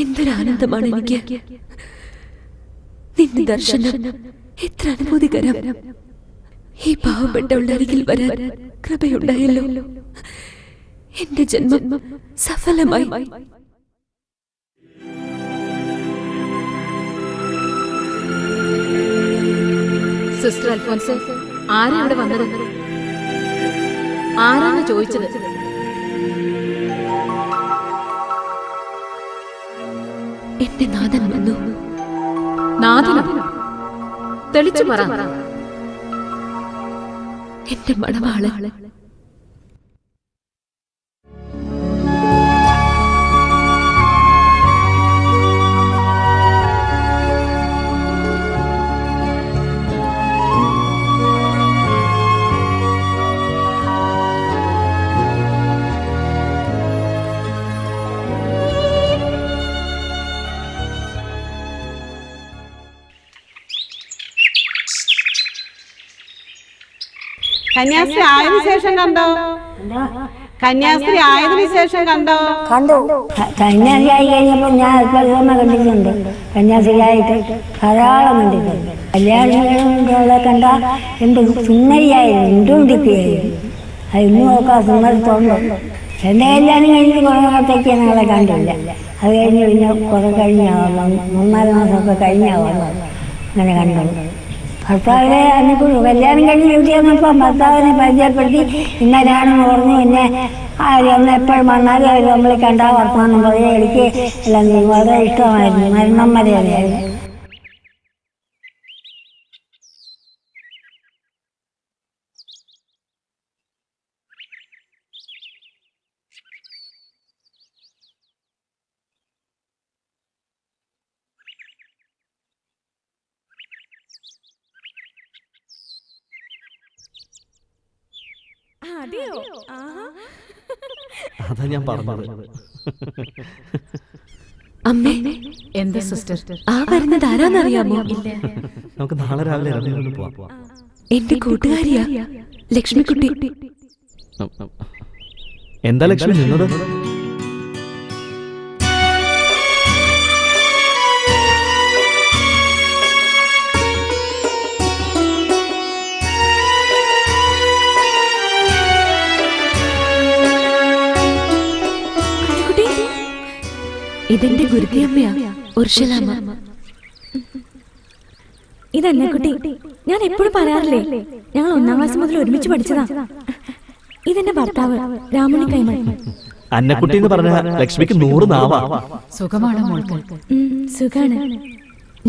എന്തൊരാനന്ദമാണ് എനിക്ക് നിന്റെ ദർശനം. എത്ര അനുഭൂതികരം. ഈ പാവപ്പെട്ടവളുടെ അരികിൽ വരാൻ കൃപയുണ്ടായല്ലോ. എന്റെ ജന്മം സഫലമായി. സിസ്റ്റർ അൽഫോൻസ്, ആരാ ഇവിടെ വന്നത്? ആരാണ് ചോദിച്ചത്? എന്റെ നാഥൻ വന്നു. നാഥനോ? തെളിച്ചു പറ. എന്റെ മണവാളൻ. കന്യാസ്ത്രീ ആയതിനു ശേഷം കണ്ടോ? കന്യാസ്ത്രീ ആയതിനു ശേഷം കണ്ടോ? കണ്ടു. കന്യാസ്ത്രീ ആയി കഴിഞ്ഞപ്പോൾ ഞാൻ അല്പം കണ്ടിട്ടുണ്ട്. കന്യാസ്ത്രീ ആയിട്ട് ധാരാളം കണ്ടിട്ടുണ്ട്. കല്യാണങ്ങളെ കണ്ട എന്ത് സുന്ദരിയായിരുന്നു, എന്തുകൊണ്ടിരിക്കുകയായിരുന്നു. അത് ഇന്ന് നോക്കാം സുന്ദരത്തോണ്ടോ. എൻ്റെ കല്യാണം കഴിഞ്ഞ് കുറേ നാളത്തേക്ക് ഞങ്ങളെ കണ്ടില്ല. അത് കഴിഞ്ഞ് പിന്നെ കുറെ കഴിഞ്ഞാവാം, 3-4 മാസമൊക്കെ കഴിഞ്ഞാവാം അങ്ങനെ കണ്ടത്. ഭർത്താവിനെ അന്നിപ്പോൾ കല്യാണം കഴിഞ്ഞ് വീട്ടിൽ വന്നപ്പം ഭർത്താവിനെ പരിചയപ്പെടുത്തി ഇന്നരാണെന്ന് പറഞ്ഞു. പിന്നെ ഒന്ന് എപ്പോഴും വന്നാലും അവർ നമ്മൾ കണ്ടാൽ വർത്തമാനം പറയാൻ എനിക്ക് എല്ലാം വളരെ ഇഷ്ടമായിരുന്നു. മരണം വരെയായിരുന്നു. അതാ ഞാൻ പറഞ്ഞത്. അമ്മേ, എന്താ സിസ്റ്റർ? ആ വരുന്നത് ആരാന്നറിയാമോ? നമുക്ക് നാളെ രാവിലെ ഇറങ്ങി പോവാം. എന്റെ കൂട്ടുകാരിയാ, ലക്ഷ്മിക്കുട്ടി. എന്താ ലക്ഷ്മി നിന്നത്? ഇതെന്റെ ഗുരുതിയമ്മയാ, ഉർഷലാമ്മ. ഇതന്നെ കുട്ടി, ഞാൻ എപ്പോഴും പറയാറില്ലേ, ഞങ്ങൾ 1-ാം ക്ലാസ് മുതൽ ഒരുമിച്ച് പഠിച്ചതാ. ഇതെന്റെ ഭർത്താവ് രാമുണി കൈമൾ. അന്നക്കുട്ടി എന്ന് പറഞ്ഞ ലക്ഷ്മിക്ക് 100 നാവാ. സുഖമാണോ മോൾക്ക്? സുഖാണ്.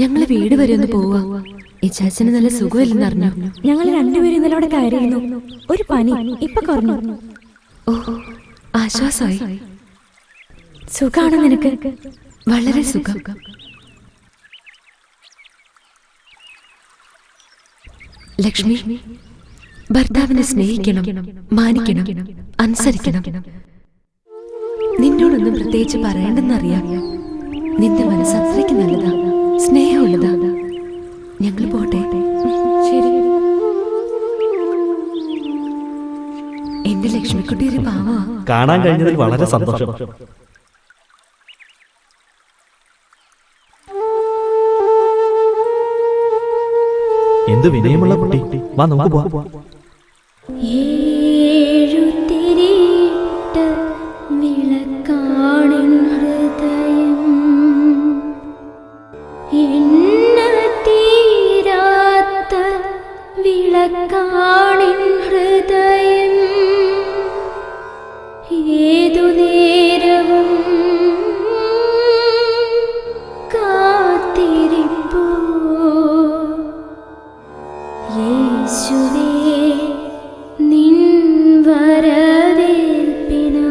ഞങ്ങള് വീട് വരെ ഒന്ന് പോവാ. ഈ ചാച്ചന് നല്ല സുഖമില്ലെന്ന് അറിഞ്ഞു. ഞങ്ങൾ രണ്ടുപേരും ഇന്നലെ അവിടെ കയറിയിരുന്നു. ഒരു പനി ഇപ്പൊ കുറഞ്ഞു. ഓ, ആശ്വാസമായി. സുഖാണോ നിനക്ക്? വളരെ സുഖം. ലക്ഷ്മി, ഭർത്താവിനെ സ്നേഹിക്കണം, മാനിക്കണം. അനുസരിക്കണം. നിന്നോടൊന്നും പ്രത്യേകിച്ച് പറയണ്ടെന്നറിയാം. നിന്റെ മനസ്സ് അത്രയ്ക്ക് നല്ലതാ, സ്നേഹമുള്ളതാ. ഞങ്ങൾ പോട്ടെ. ശരി. എന്റെ ലക്ഷ്മിക്കുട്ടി ഒരു പാവാ. കാണാൻ കഴിഞ്ഞതിൽ വളരെ സന്തോഷം. എന്ത് വിനയമുള്ള കുട്ടി. വാ നമുക്ക് പോവാം. വിളക്കാണിൻ ഹൃദയം തീരാത്ത വിളക്കാണിൻ ഹൃദയം ഏതു നേരവും കാത്തിരിപ്പൂ യേശുവേ നിൻ വരവേൽപ്പിനാ.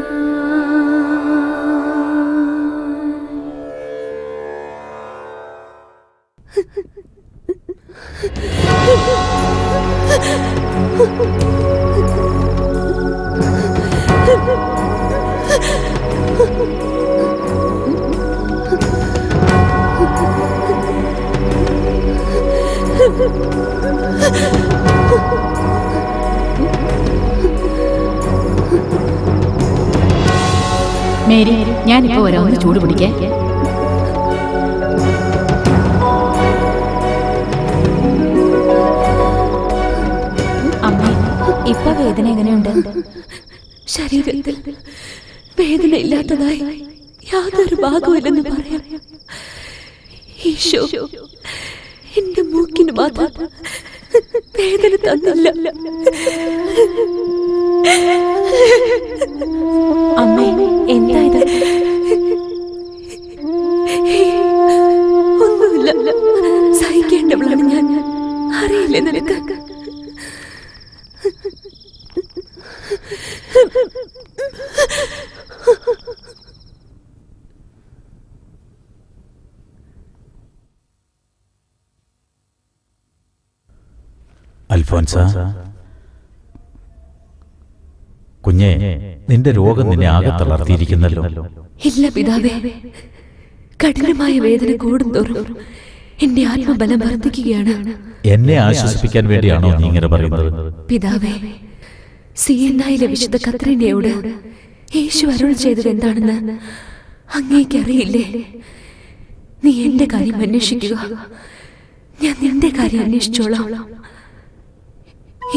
മേരി, ഞാനിപ്പോ വരാം. ഒന്ന് ചൂട് പിടിക്കേ. അമ്മേ, ഇപ്പൊ വേദന എങ്ങനെയുണ്ട്? ശരീരത്തിൽ വേദന ഇല്ലാത്തതായി യാതൊരു ഭാഗമില്ലെന്ന് പറയാം. ഈശോ എന്റെ മൂക്കിന് മാത്രം വേദന തന്നില്ല. അമ്മേ, എന്താ ഇത്? ഒന്നുമില്ല, സഹിക്കേണ്ടവളാണ് ഞാൻ. അറിയില്ലേ നിനക്ക്? അൽഫോൻസ, കുഞ്ഞെ, നിന്റെ രോഗം നിന്നെ ആകെ തളർത്തിയിരിക്കുന്നല്ലോ. ഇല്ല പിതാവേ, കഠിനമായ വേദന കൂടുന്തോറും എന്റെ ആത്മബലം വർദ്ധിക്കുകയാണ്. എന്നെ ആശ്വസിപ്പിക്കാൻ വേണ്ടിയാണോ നീ ഇങ്ങനെ പറയുന്നത്? പിതാവേ, സിയന്നായിലെ വിശുദ്ധ കത്രീനയോട് യേശു അരുൾ ചെയ്തത് എന്താണെന്ന് അങ്ങേക്കറിയില്ലേ? നീ എന്റെ കാര്യം അന്വേഷിക്കുക, ഞാൻ നിന്റെ കാര്യം അന്വേഷിച്ചോളാം.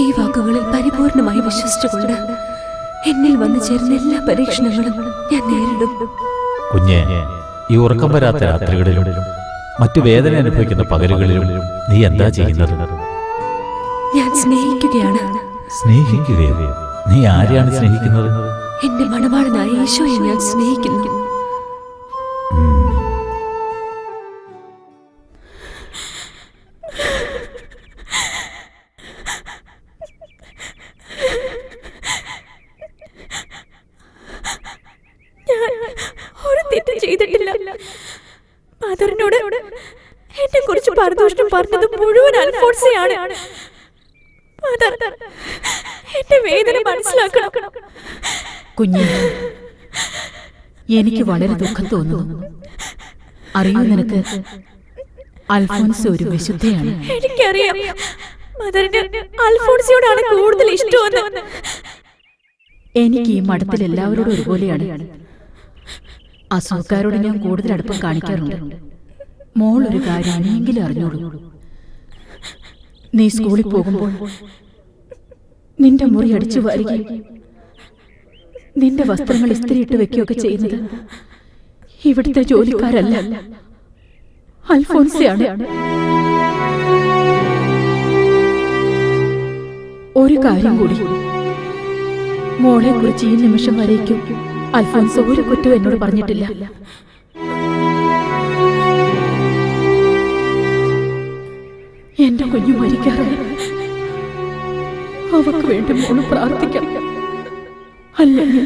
ഈ വാക്കുകളിൽ പരിപൂർണമായി വിശ്വസിച്ചുകൊണ്ട് എന്നിൽ വന്നു ചേർന്ന എല്ലാ പരീക്ഷണങ്ങളും ഞാൻ നേരിടും. കുഞ്ഞെ, ഈ ഉറക്കം വരാത്ത രാത്രികളിലും മറ്റു വേദന അനുഭവിക്കുന്ന പകലുകളിലും നീ എന്താ ചെയ്യുന്നത്? ഞാൻ സ്നേഹിക്കുകയാണ്. സ്നേഹിക്കുകയോ? നീ ആരെയാണ് സ്നേഹിക്കുന്നത്? എന്റെ മണവാളനായ യേശുവെ ഞാൻ സ്നേഹിക്കുന്നു. ഒരു തെറ്റ് ചെയ്തിട്ടില്ല. മദറിനോട് എന്നെ കുറിച്ച് പരദൂഷണം പറഞ്ഞത് മുഴുവൻ അൽഫോൻസയാണ്. മദർ, എന്റെ വേദന മനസ്സിലാക്കണം. കുഞ്ഞെ, എനിക്ക് വളരെ ദുഃഖം തോന്നുന്നു. അറിയൂ നിനക്ക്, അൽഫോൻസ ഒരു വിശുദ്ധയാണ്. എനിക്കറിയാം, മദറിന് അൽഫോൻസയോടാണ് കൂടുതൽ ഇഷ്ടമെന്ന്. എനിക്ക് ഈ മഠത്തിൽ എല്ലാവരോടും ഒരുപോലെയാണ്. അസുഖക്കാരോട് ഞാൻ കൂടുതൽ അടുപ്പം കാണിക്കാറുണ്ട്. മോൾ ഒരു കാര്യം ഇനിയെങ്കിലും അറിഞ്ഞോളൂ. നീ സ്കൂളിൽ പോകുമ്പോൾ നിന്റെ മുറി അടിച്ചു വാരുകയും നിന്റെ വസ്ത്രങ്ങൾ ഇസ്തിരിയിട്ട് വെക്കുകയൊക്കെ ചെയ്യുന്നത് ഇവിടുത്തെ ജോലിക്കാരല്ല, അൽഫോൻസയാണ്. ഒരു കാര്യം കൂടി, മോളെ കുറിച്ച് ഈ നിമിഷം വരേക്കും അൽഫോൻസ ഒരു കുറ്റവും എന്നോട് പറഞ്ഞിട്ടില്ല. എന്റെ കുഞ്ഞു മരിക്കാറില്ല. അവക്ക് വേണ്ടി മോള് പ്രാർത്ഥിക്കണം. അല്ലെങ്കിൽ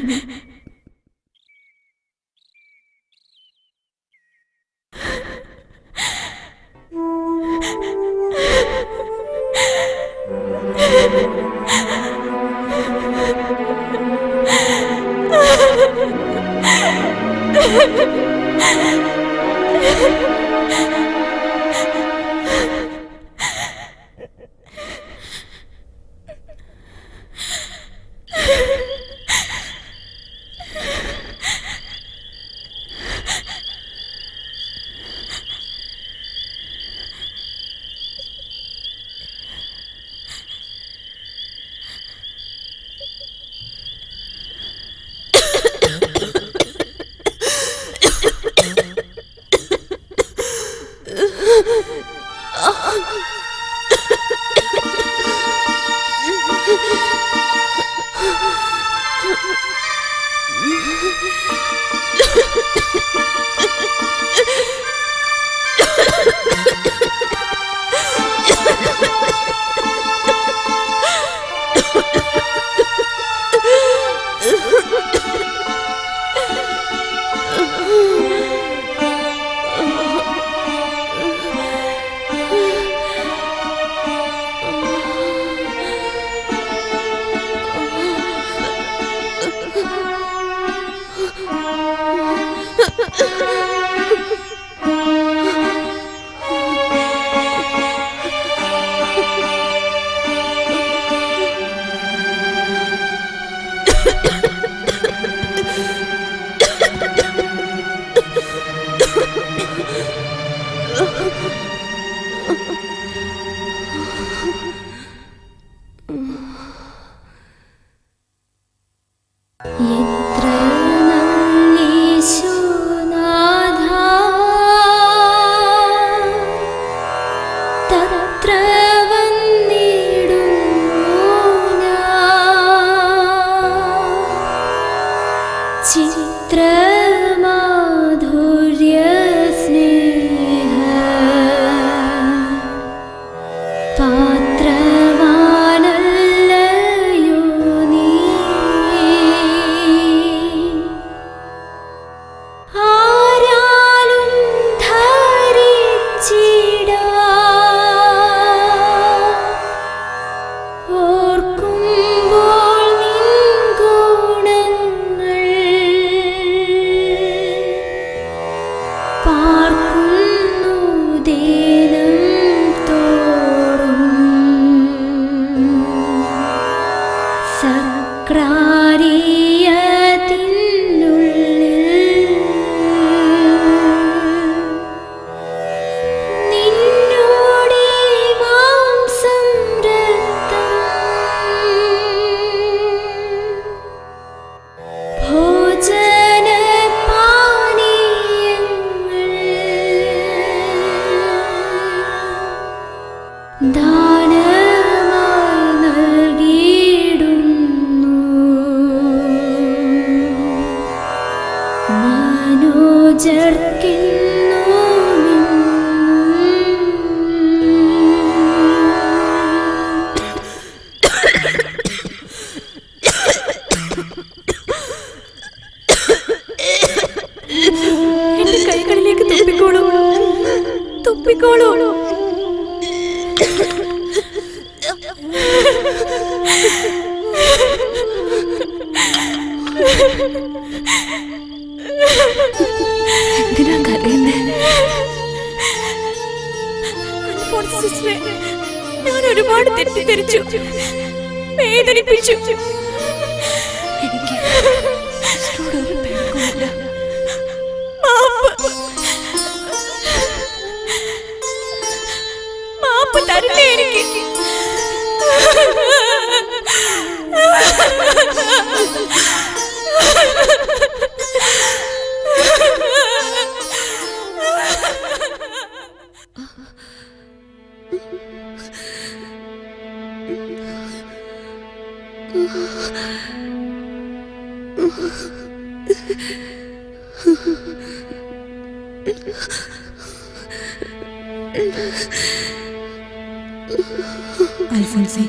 എന്തിനാ കരയുന്നേ? ഞാൻ ഒരുപാട് തെറ്റിദ്ധരിച്ചു, വേദനിപ്പിച്ചു. എനിക്ക് ഒരു പേടിക്കുമില്ല. മാപ്പ് തരില്ലേ എനിക്ക്? അൽഫോൻസേ,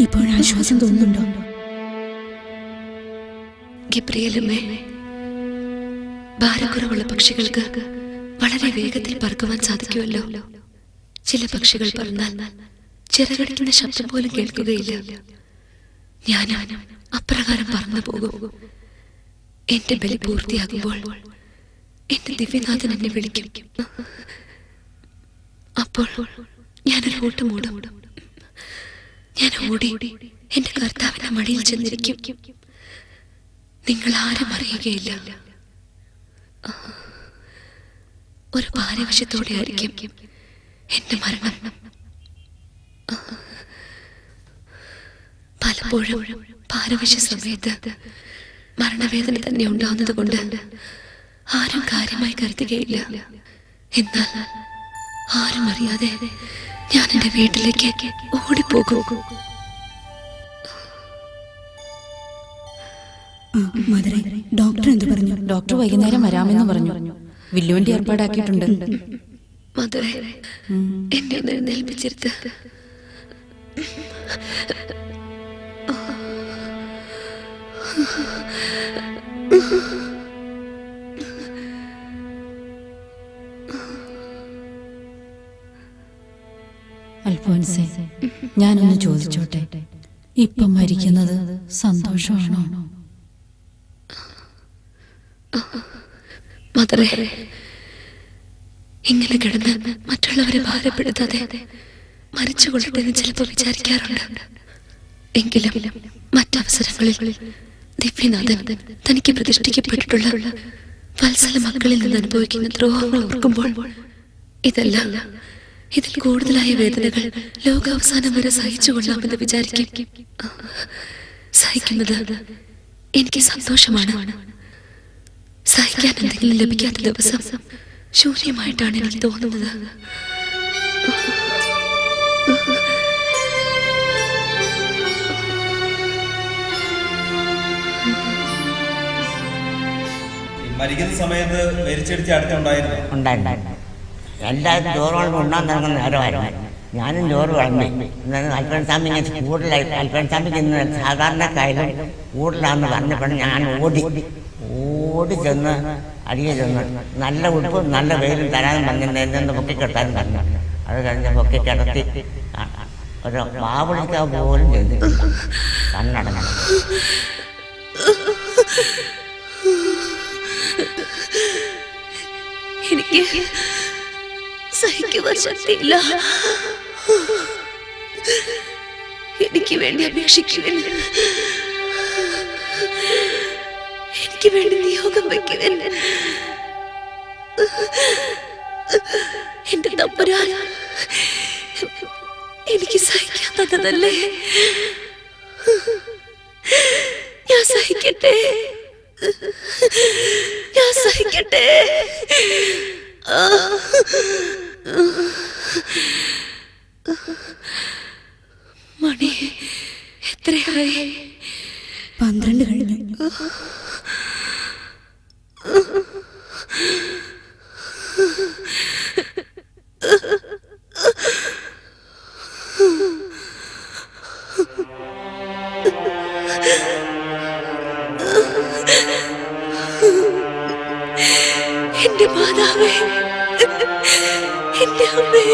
ഇപ്പോഴാശ്വാസം തോന്നുന്നുണ്ടോ? ഗബ്രിയേലമ്മേ, ഭാരക്കുറവുള്ള പക്ഷികൾക്ക് വളരെ വേഗത്തിൽ പറക്കുവാൻ സാധിക്കുമല്ലോ. ചില പക്ഷികൾ പറന്നാൽ ചിറകടിക്കുന്ന ശബ്ദം പോലും കേൾക്കുകയില്ല. ഞാനും അപ്രകാരം പറന്നു പോകും. എന്റെ ബലി പൂർത്തിയാകുമ്പോൾ എന്റെ ദിവ്യനാഥൻ എന്നെ വിളിക്കും. അപ്പോൾ ഞാനൊരു ഓട്ടമോടും. ഞാൻ ഓടി എന്റെ കർത്താവിന്റെ മടിയിൽ ചെന്നിരിക്കും. നിങ്ങൾ ആരും അറിയുകയില്ല. ഒരു പാരവശ്യത്തോടെ ആയിരിക്കും എന്റെ മരണം. പലപ്പോഴും പാരവശ്യ സമയത്ത് മരണവേദന തന്നെ ഉണ്ടാവുന്നത് കൊണ്ട് ആരും കാര്യമായി കരുതുകയില്ല. എന്നാൽ ആരും അറിയാതെ ഞാൻ എന്റെ വീട്ടിലേക്ക് ഓടിപ്പോകും. മദറേ, ഡോക്ടർ എന്ത് പറഞ്ഞു? ഡോക്ടർ വൈകുന്നേരം വരാമെന്ന് പറഞ്ഞു. വില്ലുവണ്ടി ഏർപ്പാടാക്കിയിട്ടുണ്ട്. മദറേ, എന്നെ ഒന്ന് എഴുന്നേൽപ്പിച്ചിരുത്ത്. അൽഫോൻസേ, ഞാനൊന്ന് ചോദിച്ചോട്ടെ, ഇപ്പം മരിക്കുന്നത് സന്തോഷമാണോ? മദറേ, ഇങ്ങനെ കിടന്ന് മറ്റുള്ളവരെ ഭാരപ്പെടുത്താതെ മരിച്ചുകൊള്ളട്ടെ എന്ന് ചിലപ്പോൾ വിചാരിക്കാറുണ്ട്. എങ്കിലും മറ്റവസരങ്ങളിൽ ദിവ്യനാഥൻ തനിക്ക് പ്രതിഷ്ഠിക്കപ്പെട്ടിട്ടുള്ള വത്സല മക്കളിൽ നിന്ന് അനുഭവിക്കുന്ന ദ്രോഹങ്ങൾ ഓർക്കുമ്പോൾ ഇതെല്ലാം ഇതിൽ കൂടുതലായ വേദനകൾ ലോകാവസാനം വരെ സഹിച്ചു കൊള്ളാമെന്ന് വിചാരിക്കും. സഹിക്കുന്നത് എനിക്ക് സന്തോഷമാണ്. സഹിക്കാൻ എന്തെങ്കിലും ലഭിക്കാത്ത ദിവസം ശൂന്യമായിട്ടാണ് എനിക്ക് തോന്നുന്നത്. മരിക്കുന്ന സമയത്ത് മരിച്ചടിച്ച് അടുത്തുണ്ടായിരുന്നു. എല്ലാവരും ചോറ് കൊണ്ട് ഉണ്ണാൻ തുടങ്ങുന്ന നേരമായിരുന്നു. ഞാനും ചോറ് വിളമ്പി. അൽഫോൻസാമിക്ക് കൂടുതലായി അൽഫോൻസാമിക്ക് ഇന്ന് സാധാരണക്കായാലും കൂടുതലാണെന്ന് പറഞ്ഞപ്പോൾ ഞാൻ ഓടി ചെന്ന് അരികെ ചെന്ന് നല്ല ഉടുപ്പും നല്ല വെയിലും തരാൻ പറഞ്ഞിട്ട് എന്നെ പൊക്കിക്കെട്ടാൻ പറഞ്ഞു. അത് കഴിഞ്ഞ് പൊക്കിക്കിടത്തി ഒരു വാവിളിക്കാൻ പോലും ചെയ്തിട്ടില്ല. കണ്ണടങ്ങണം. എനിക്ക് സഹിക്കുവാൻ ശക്തിയില്ല. എനിക്ക് വേണ്ടി അപേക്ഷിക്കുവൻ, എനിക്ക് വേണ്ടി നിയോഗം വയ്ക്കുവൻ. എന്റെ തമ്പുരാൻ എനിക്ക് സഹിക്കാൻ തന്നതല്ലേ, ഞാൻ സഹിക്കട്ടെ, ഞാൻ സഹിക്കട്ടെ. മണി എത്രയായി? 12 കഴിഞ്ഞു. എന്റെ മാതാവേ, എന്റെ അമ്മേ,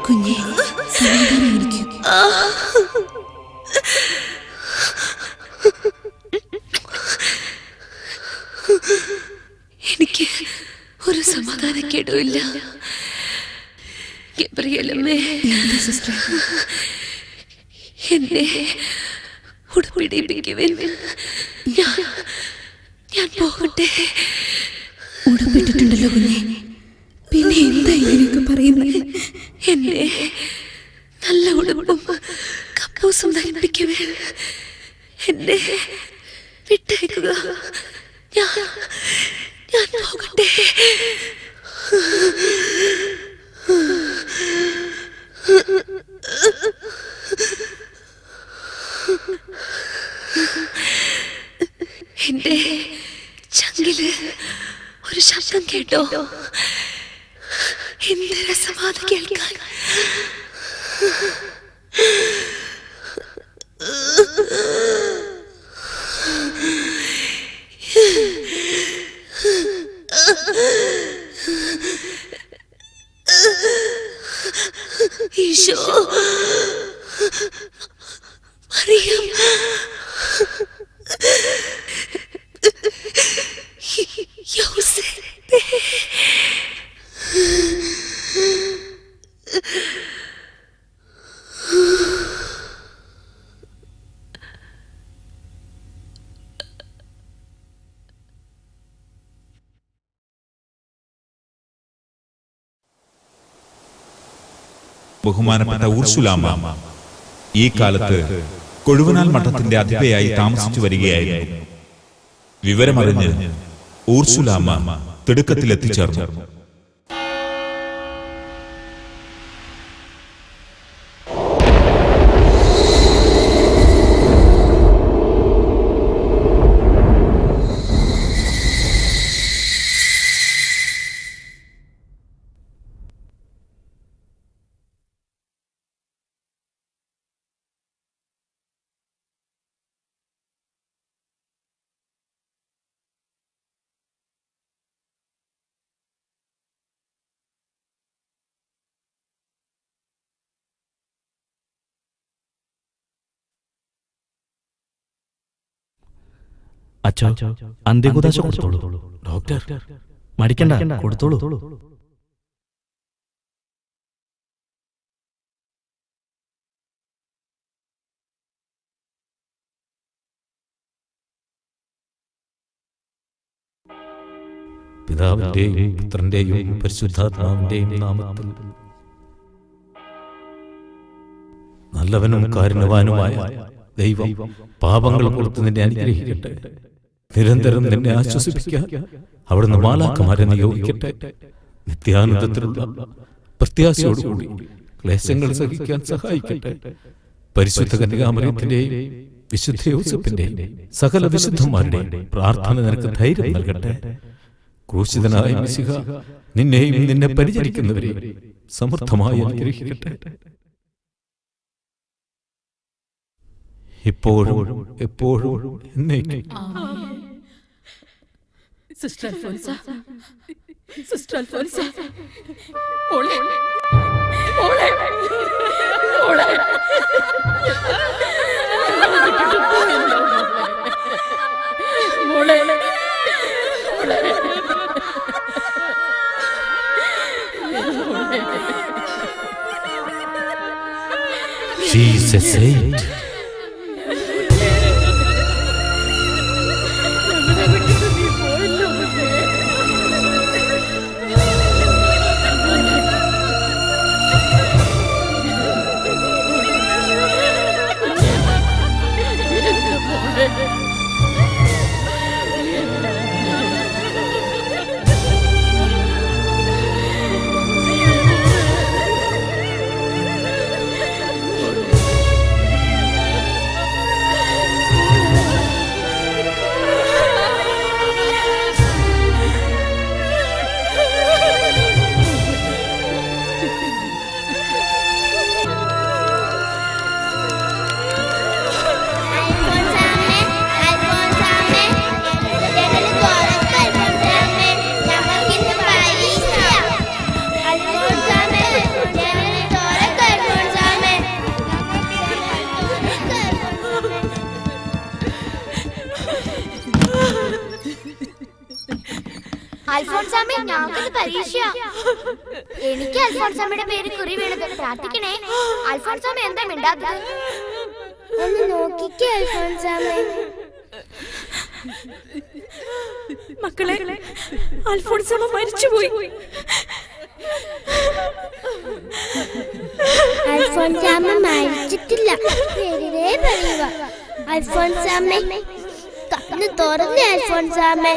കുഞ്ഞെ സമാധാനമായിരിക്കും. എനിക്ക് ഒരു സമാധാനക്കേടുമില്ല. ഗബ്രിയേലമ്മേ, എന്നെ ഉടപ്പിടിപ്പിക്കുവൻ. ഞാൻ പോകട്ടെ. ഉടപ്പിട്ടിട്ടുണ്ടല്ലോ കുഞ്ഞെ, പിന്നെ എന്താ ഇങ്ങനെയൊക്കെ പറയുന്നത്? എന്നെ നല്ല ഉടുപ്പും കപ്പൂസും ധരിപ്പിക്കുവൻ. എന്നെ വിട്ടേക്കുക. ഞാൻ പോകട്ടെ. എന്റെ ചങ്കില് ഒരു ശബ്ദം കേട്ടോ? എന്ത് രസമാത് കേൾക്കാൻ. ഈശോ, മറിയം, യോസേപ്പേ, ബഹുമാനപ്പെട്ട ഊർസുലാമ ഈ കാലത്ത് കൊഴുവനാൽ മഠത്തിന്റെ അധിപയായി താമസിച്ചു വരികയായിരുന്നു. വിവരമറിഞ്ഞ് ഊർസുലാമ തിടുക്കത്തിലെത്തിച്ചേർന്നു. അച്ഛോ, അന്ത്യകുദാശ കൊടുത്തോളൂ. ഡോക്ടർ മടിക്കണ്ട, കൊടുത്തോളൂ. പിതാവിന്റെയും പുത്രന്റെയും പരിശുദ്ധാത്മാവിന്റെയും നാമത്തിൽ. നല്ലവനും കാരുണ്യവാനുമായ ദൈവം പാപങ്ങൾ പുറത്ത് നിന്നെ അനുഗ്രഹിക്കട്ടെ. നിരന്തരം നിന്നെ ആശ്വസിപ്പിക്കാൻ അവിടുന്ന് മാലാഖമാരെ നിയോഗിക്കട്ടെ. നിത്യാനന്ദത്തിലുള്ള പ്രത്യാശയോടുകൂടി ക്ലേശങ്ങൾ സഹിക്കാൻ സഹായിക്കട്ടെ. പരിശുദ്ധ കന്യകാമറിയത്തിന്റെയും വിശുദ്ധ യോസേപ്പിന്റെയും സകല വിശുദ്ധന്മാരുടെയും പ്രാർത്ഥന നിനക്ക് ധൈര്യം നൽകട്ടെ. ക്രൂശിതനായ മിശിഹ നിന്നെയും നിന്നെ പരിചരിക്കുന്നവരെയും സമൃദ്ധമായി അനുഗ്രഹിക്കട്ടെ. ഇപ്പോഴും എപ്പോഴും എന്നേക്കും. സിസ്റ്റർ അൽഫോൻസ, സിസ്റ്റർ അൽഫോൻസ, മോളെ, മോളെ, മോളെ. മോളെ, മോളെ. She is a saint. അൽഫോൻസാമ്മേ, ഞങ്ങൾക്ക് പരീക്ഷ. എനിക്ക് അൽഫോൻസാമ്മയുടെ പേര് കുറി വീണത്. പ്രാർത്ഥിക്കണേ. അൽഫോൻസാമ്മ എന്താ മിണ്ടാത്തത്? ഒന്ന് നോക്കിക്കേ അൽഫോൻസാമ്മേ. മക്കളെ, അൽഫോൻസാമ്മ മരിച്ചുപോയി. അൽഫോൻസാമ്മ മരിച്ചിട്ടില്ല, വെറുതെ പറയുക. അൽഫോൻസാമ്മേ, കണ്ണ് തുറന്നേ അൽഫോൻസാമ്മേ.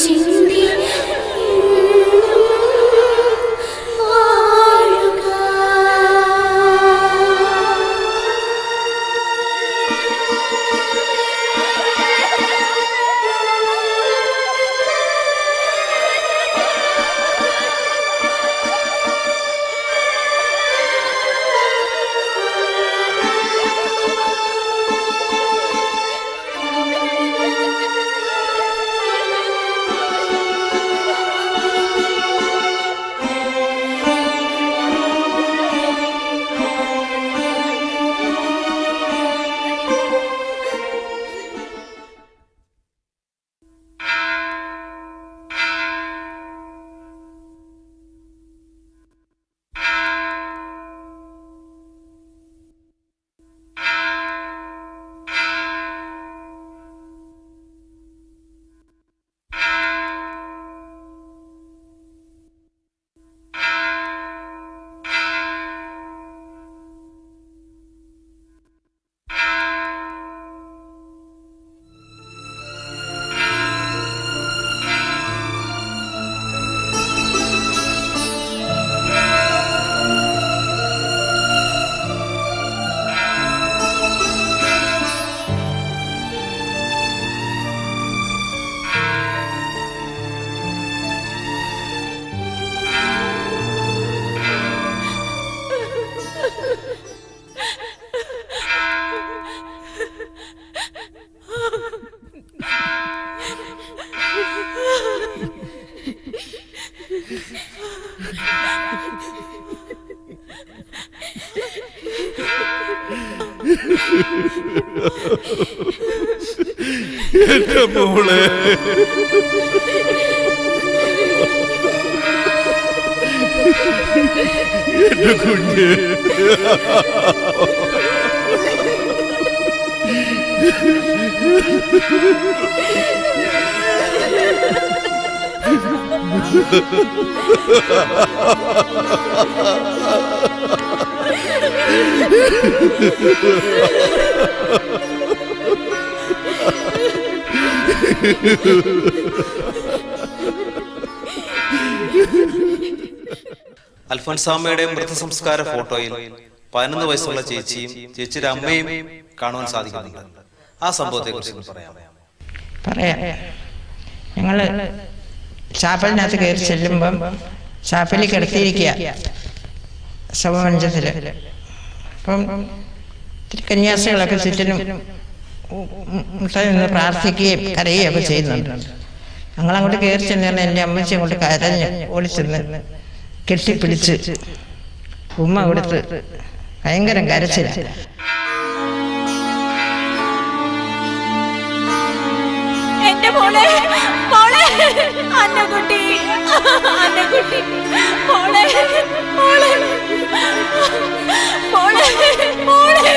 ചിന്തി എന്റെ മോളെ എന്റെ കുഞ്ഞ് അൽഫോൻസാമ്മയുടെ മൃതസംസ്കാര ഫോട്ടോയിൽ 11 വയസ്സുള്ള ചേച്ചിയും ചേച്ചിയുടെ അമ്മയും കാണുവാൻ സാധിക്കുന്നുണ്ട്. ആ സംഭവത്തെ കുറിച്ച് പറയാം. ഞങ്ങള് ചാപ്പലിനകത്ത് കയറി ചെല്ലുമ്പം ചാപ്പലിൽ കിടത്തിയിരിക്കുക ശവമഞ്ചത്തില്. അപ്പം കന്യാസികളൊക്കെ ചുറ്റിനും നിന്ന് പ്രാർത്ഥിക്കുകയും കരയുകയും ഒക്കെ ചെയ്യുന്നുണ്ട്. ഞങ്ങളങ്ങോട്ട് കയറി ചെന്ന് എൻ്റെ അമ്മച്ചി അങ്ങോട്ട് കരഞ്ഞ് ഓടിച്ചെന്ന് കെട്ടിപ്പിടിച്ച് ഉമ്മ കൊടുത്ത് ഭയങ്കര കരച്ചില്ല. എന്റെ മോളെ മോളെ അന്നക്കുട്ടി അന്നക്കുട്ടി മോളെ മോളെ മോളെ മോളെ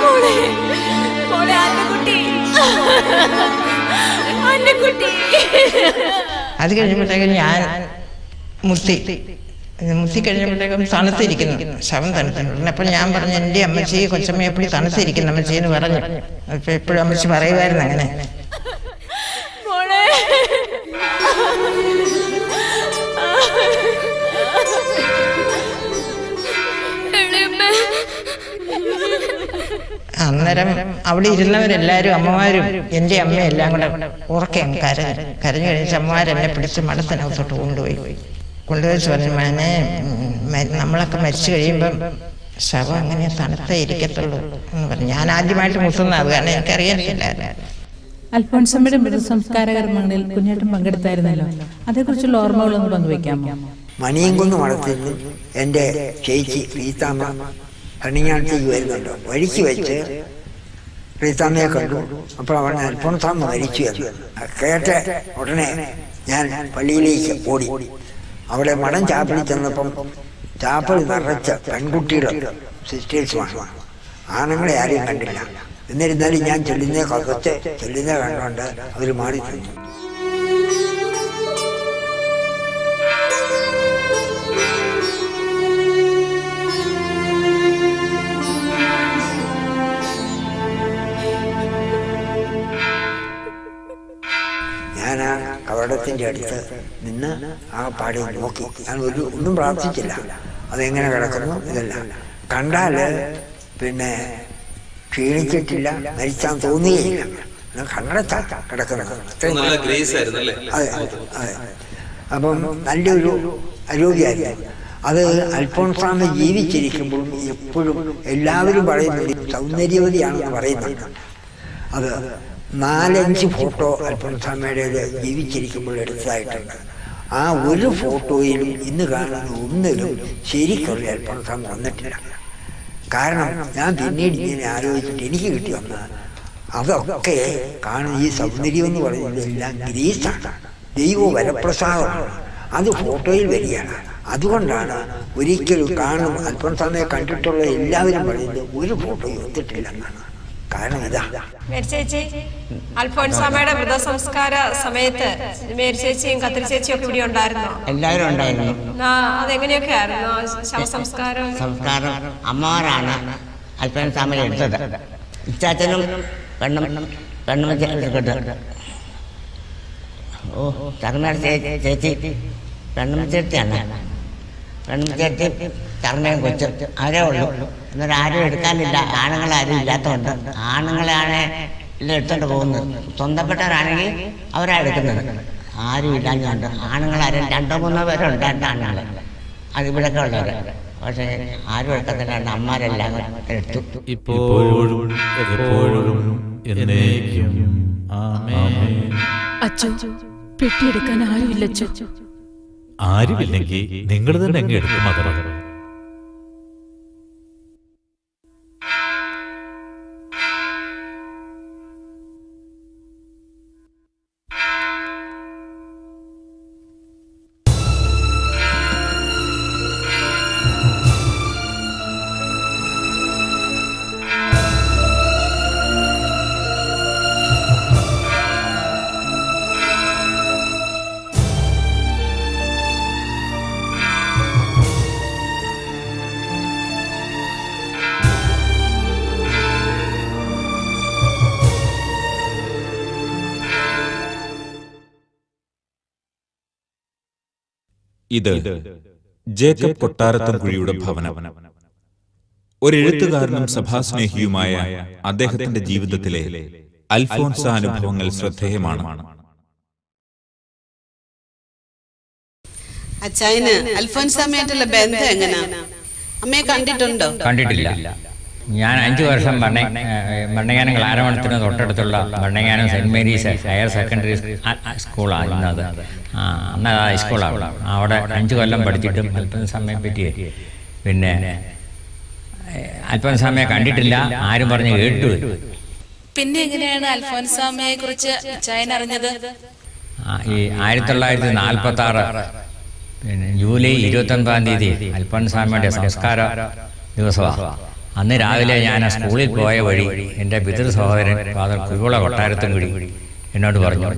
മോളെ മോളെ അന്നക്കുട്ടി അന്നക്കുട്ടി. അത് കഴിഞ്ഞപ്പോഴത്തേക്കും ഞാൻ മുത്തി കഴിഞ്ഞപ്പോഴത്തേക്കും തണുത്തിരിക്കുന്നു, ശവം തണുത്തിട്ടുണ്ട്. അപ്പം ഞാൻ പറഞ്ഞു എൻ്റെ അമ്മച്ചി കൊച്ചമ്മ എപ്പോഴും തണുത്തിരിക്കുന്നു അമ്മച്ചി എന്ന് പറഞ്ഞു. അപ്പം എപ്പോഴും അമ്മച്ചി പറയുമായിരുന്നു അങ്ങനെ. അന്നേരം അവിടെ ഇരുന്നവരെല്ലാവരും അമ്മമാരും എൻ്റെ അമ്മയും എല്ലാം കൂടെ ഉറക്കെ കരഞ്ഞു കഴിഞ്ഞ അമ്മമാരെന്നെ പിടിച്ച് മഠത്തിനകത്തോട്ട് കൊണ്ടുപോയി പറഞ്ഞു, മോനെ നമ്മളൊക്കെ മരിച്ചു കഴിയുമ്പം ശവം അങ്ങനെ തണുത്തേ ഇരിക്കത്തുള്ളൂ എന്ന് പറഞ്ഞു. ഞാൻ ആദ്യമായിട്ട് മുത്തുന്നത് അത് കാരണം എനിക്കറിയാനില്ല. അൽഫോൻസമ്മയുടെ മൃതസംസ്കാര കർമ്മങ്ങളിൽ കുഞ്ഞേട്ടൻ പങ്കെടുത്തായിരുന്നല്ലോ, അതേക്കുറിച്ചുള്ള ഓർമ്മകളൊന്ന് പങ്കുവെക്കാമോ? മണിയൻകുന്ന് മഠത്തിൽ എൻ്റെ ചേച്ചി പ്രീതാമ്മ കണ്ണിങ്ങാട്ടേക്ക് വരുന്നുണ്ട്. വഴിക്ക് വെച്ച് പ്രീതാമ്മയെ കണ്ടു. അപ്പോൾ അവൻ അൽഫോൻസാമ്മ മരിച്ചു എന്ന് കേട്ട ഉടനെ ഞാൻ പള്ളിയിലേക്ക് ഓടി. അവിടെ മഠം ചാപ്പലിൽ ചെന്നപ്പം ചാപ്പൽ നിറച്ച പെൺകുട്ടികളും സിസ്റ്റേഴ്സുമാണ്. ആണുങ്ങളെ ആരെയും കണ്ടില്ല. എന്നിരുന്നാലും ഞാൻ ചെല്ലുന്ന കഥത്തെ ചെല്ലുന്ന കണ്ടുകൊണ്ട് അവർ മാറി തന്നു. ഞാൻ ആ കവടത്തിൻ്റെ അടുത്ത് നിന്ന് ആ പാടി നോക്കി. ഞാൻ ഒന്നും പ്രാർത്ഥിച്ചില്ല. അതെങ്ങനെ കിടക്കുന്നു ഇതല്ല കണ്ടാൽ പിന്നെ ക്ഷീണിച്ചിട്ടില്ല, മരിച്ചാൻ തോന്നുകയില്ല. കണ്ണടത്താ കിടക്കുന്നത്. അതെ അതെ. അപ്പം നല്ലൊരു ആരോഗ്യമായിരുന്നു. അത് അൽഫോൻസാമ്മ ജീവിച്ചിരിക്കുമ്പോഴും എപ്പോഴും എല്ലാവരും പറയുന്നുണ്ട് സൗന്ദര്യവതിയാണെന്ന് പറയുന്നുണ്ട്. അത് 4-5 ഫോട്ടോ അൽഫോൻസാമ്മയുടെ ജീവിച്ചിരിക്കുമ്പോൾ എടുത്തതായിട്ടുണ്ട്. ആ ഒരു ഫോട്ടോയിലും ഇന്ന് കാണുന്ന ഒന്നിലും ശരിക്കുള്ള അൽഫോൻസാമ്മ വന്നിട്ടില്ല. കാരണം ഞാൻ പിന്നീട് ഇങ്ങനെ ആലോചിച്ചിട്ട് എനിക്ക് കിട്ടി വന്ന അതൊക്കെ കാണുന്ന ഈ സൗന്ദര്യം എന്ന് പറയുന്നത് എല്ലാം ഗ്രീസാണ്, ദൈവ വരപ്രസാദമാണ്. അത് ഫോട്ടോയിൽ വരികയാണ്. അതുകൊണ്ടാണ് ഒരിക്കലും കാണും അൽഫോൻസാമ്മയെ കണ്ടിട്ടുള്ള എല്ലാവരും പറയുന്നത് ഒരു ഫോട്ടോയും ഒത്തിട്ടില്ലെന്നാണ്. കാരണം ഇതാ. മേരിച്ചേച്ചി അൽഫോൻസാമ്മയുടെ മൃതസംസ്കാര സമയത്ത് മേരിച്ചേച്ചിയും കത്തിരി ചേച്ചിയും ഒക്കെ ഇവിടെ ഉണ്ടായിരുന്നോ? എല്ലാവരും ഉണ്ടായിരുന്നു. അതെങ്ങനെയൊക്കെ ആയിരുന്നു ശവസംസ്കാരം? സംസ്കാരം അമ്മമാരാണ് അൽഫോൻസാമ്മയെ എടുത്തത്. ഇച്ചാച്ചനും പെണ്ണും ചേർത്തിട്ട് ചർമ്മയുടെ ചേച്ചി പെണ്ണും ചേർത്തിയാണ്. പെണ്ണും ചേർത്തി ചർമ്മയും കൊച്ചു അവരേ ഉള്ളൂ. എന്നൊരു ആരും എടുക്കാനില്ല. ആണുങ്ങളാരും ഇല്ലാത്തതുകൊണ്ട് ആണുങ്ങളാണ് ഇത് എടുത്തോണ്ട് പോകുന്നത്. സ്വന്തപ്പെട്ടവരാണെങ്കിൽ അവരാ എടുക്കുന്നത്. ആരും ഇല്ലാഞ്ഞുകൊണ്ട് ആണുങ്ങളാരും 2-3 പേരുണ്ട്. 2 ആണുങ്ങൾ അത് ഇവിടെയൊക്കെ ഉള്ളവർ. പക്ഷേ ആരും എടുക്കത്തില്ല. അമ്മമാരെല്ലാം എടുത്തു. അച്ഛോ പെട്ടിയെടുക്കാൻ ആരുമില്ല. അച്ഛോ ആരുമില്ലെങ്കിൽ നിങ്ങൾ തന്നെ അങ്ങ് എടുക്കും മദർ. ഇത് ജേക്കബ് കൊട്ടാരത്തുംകുഴിയുടെ ഭവനം. ഒരു എഴുത്തുകാരനും സഭാസ്നേഹിയുമായ അദ്ദേഹത്തിന്റെ ജീവിതത്തിലെ അൽഫോൻസ അനുഭവങ്ങൾ ശ്രദ്ധേയമാണ്. അച്ചായന് അൽഫോൻസാമ്മയായിട്ടുള്ള ബന്ധം എങ്ങനെയാ? അമ്മയെ കണ്ടിട്ടുണ്ടോ? കണ്ടിട്ടില്ല. ഞാൻ 5 വർഷം ഭരണങ്ങാനം ക്ലാരമണത്തിന് തൊട്ടടുത്തുള്ള Bharananganam saint Mary's higher secondary സ്കൂളാണ് ഇന്നത്. അന്ന് ഹൈസ്കൂളാണ്. അവിടെ 5 കൊല്ലം പഠിച്ചിട്ടും അൽഫോൻസാമ്മയെ പറ്റി പിന്നെ അൽഫോൻസാമ്മയെ കണ്ടിട്ടില്ല. ആരും പറഞ്ഞ് കേട്ടു. പിന്നെ എങ്ങനെയാണ് അൽഫോൻസാമ്മയെ കുറിച്ച് അച്ചായൻ അറിഞ്ഞത്? ഈ 1946 പിന്നെ ജൂലൈ 29-ാം തീയതി അൽഫോൻസാമ്മയുടെ സംസ്കാര ദിവസമാണ്. അന്ന് രാവിലെ ഞാൻ സ്കൂളിൽ പോയ വഴി എൻ്റെ പിതൃ സഹോദരൻ ഫാദർ കുരുവിള കൊട്ടാരത്തുംകുഴി എന്നോട് പറഞ്ഞു,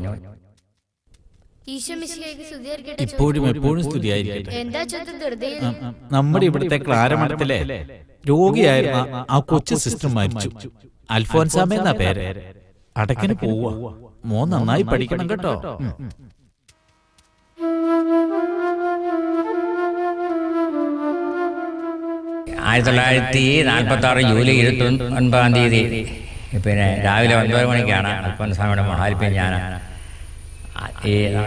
ഇപ്പോഴും എപ്പോഴും സ്തുതിയായിരിക്കട്ടെ. നമ്മുടെ ഇവിടുത്തെ ക്ലാരമഠത്തിലെ രോഗിയായിരുന്ന ആ കൊച്ചു സിസ്റ്റർ മരിച്ചു. അൽഫോൻസാമ്മ എന്നാ പേര്. അടക്കിന് പോവുക. മോൻ നന്നായി പഠിക്കണം കേട്ടോ. 1946 ജൂലൈ 29-ാം തീയതി പിന്നെ രാവിലെ 9 മണിക്കാണ് അൽഫോൻസാമ്മയുടെ മഹാത്മ്യം ഞാൻ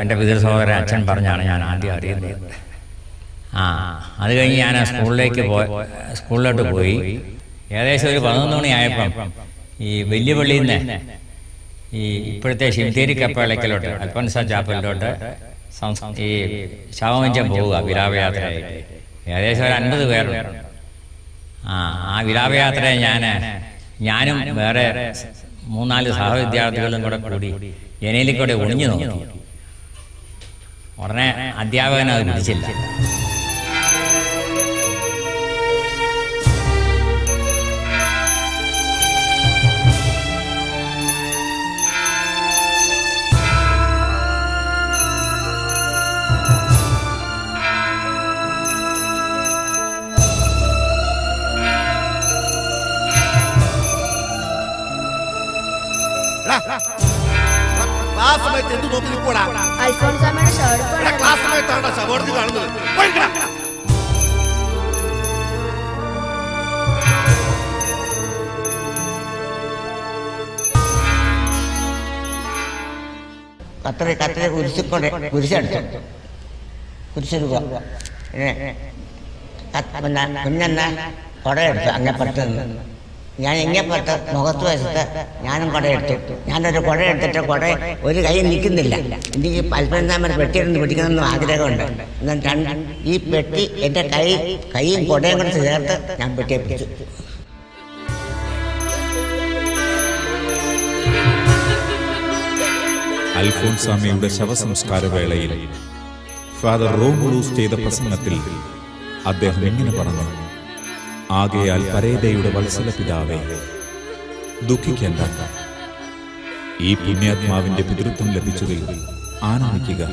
എൻ്റെ പിതൃ സഹോദരൻ അച്ഛൻ പറഞ്ഞാണ് ഞാൻ ആദ്യം അറിയുന്നത്. അത് കഴിഞ്ഞ് ഞാൻ സ്കൂളിലോട്ട് പോയി. ഏകദേശം ഒരു 11 മണിയായപ്പം ഈ വലിയ പള്ളിയിൽ നിന്ന് ഈ ഇപ്പോഴത്തെ ശിവതേരി കപ്പളയ്ക്കലോട്ട് അൽഫോൻസ ചാപ്പലിലോട്ട് ഈ ശവമഞ്ചം പോവുക വിലാപയാത്രയായിട്ട്. ഏകദേശം ഒരു 50 പേരുണ്ട്. ആ വിലാപയാത്രയെ ഞാനും വേറെ 3-4 സഹവിദ്യാർത്ഥികളും കൂടി ജനലിൽ കൂടെ ഒളിഞ്ഞു നോക്കി. ഉടനെ അധ്യാപകൻ അത് പിടിച്ചില്ല. കത്തറി കുരിശെടുത്തു. കുരിശെടുക്കുക. കുഞ്ഞെന്ന കുടയെടുത്തു അങ്ങപ്പുറത്ത് നിന്ന്. ഞാൻ ഇങ്ങപ്പുറത്ത് മുഖത്ത് വശത്ത് ഞാനും കുടയെടുത്തു. ഞാനൊരു കുടയെടുത്തിട്ട് കുട ഒരു കൈ നിൽക്കുന്നില്ല. എനിക്ക് അൽഫോൻസാമ്മയുടെ പെട്ടിയൊന്ന് പിടിക്കണമെന്നും ആഗ്രഹമുണ്ട്. എന്നാൽ ഈ പെട്ടി എൻ്റെ കൈയും കുടയും കൂടെ ചേർത്ത് ഞാൻ പെട്ടിയെ പിടിച്ചു. അൽഫോൻസാമ്മയുടെ ശവസംസ്കാര വേളയിൽ ഫാദർ റോമുളൂസ് ചെയ്ത പ്രസംഗത്തിൽ അദ്ദേഹം ഇങ്ങനെ പറഞ്ഞു: ആകയാൽ പരേതയുടെ വത്സല പിതാവേ, ദുഃഖിക്കേണ്ട. ഈ പുണ്യാത്മാവിന്റെ പിതൃത്വം ലഭിച്ചതിൽ ആനന്ദിക്കുക.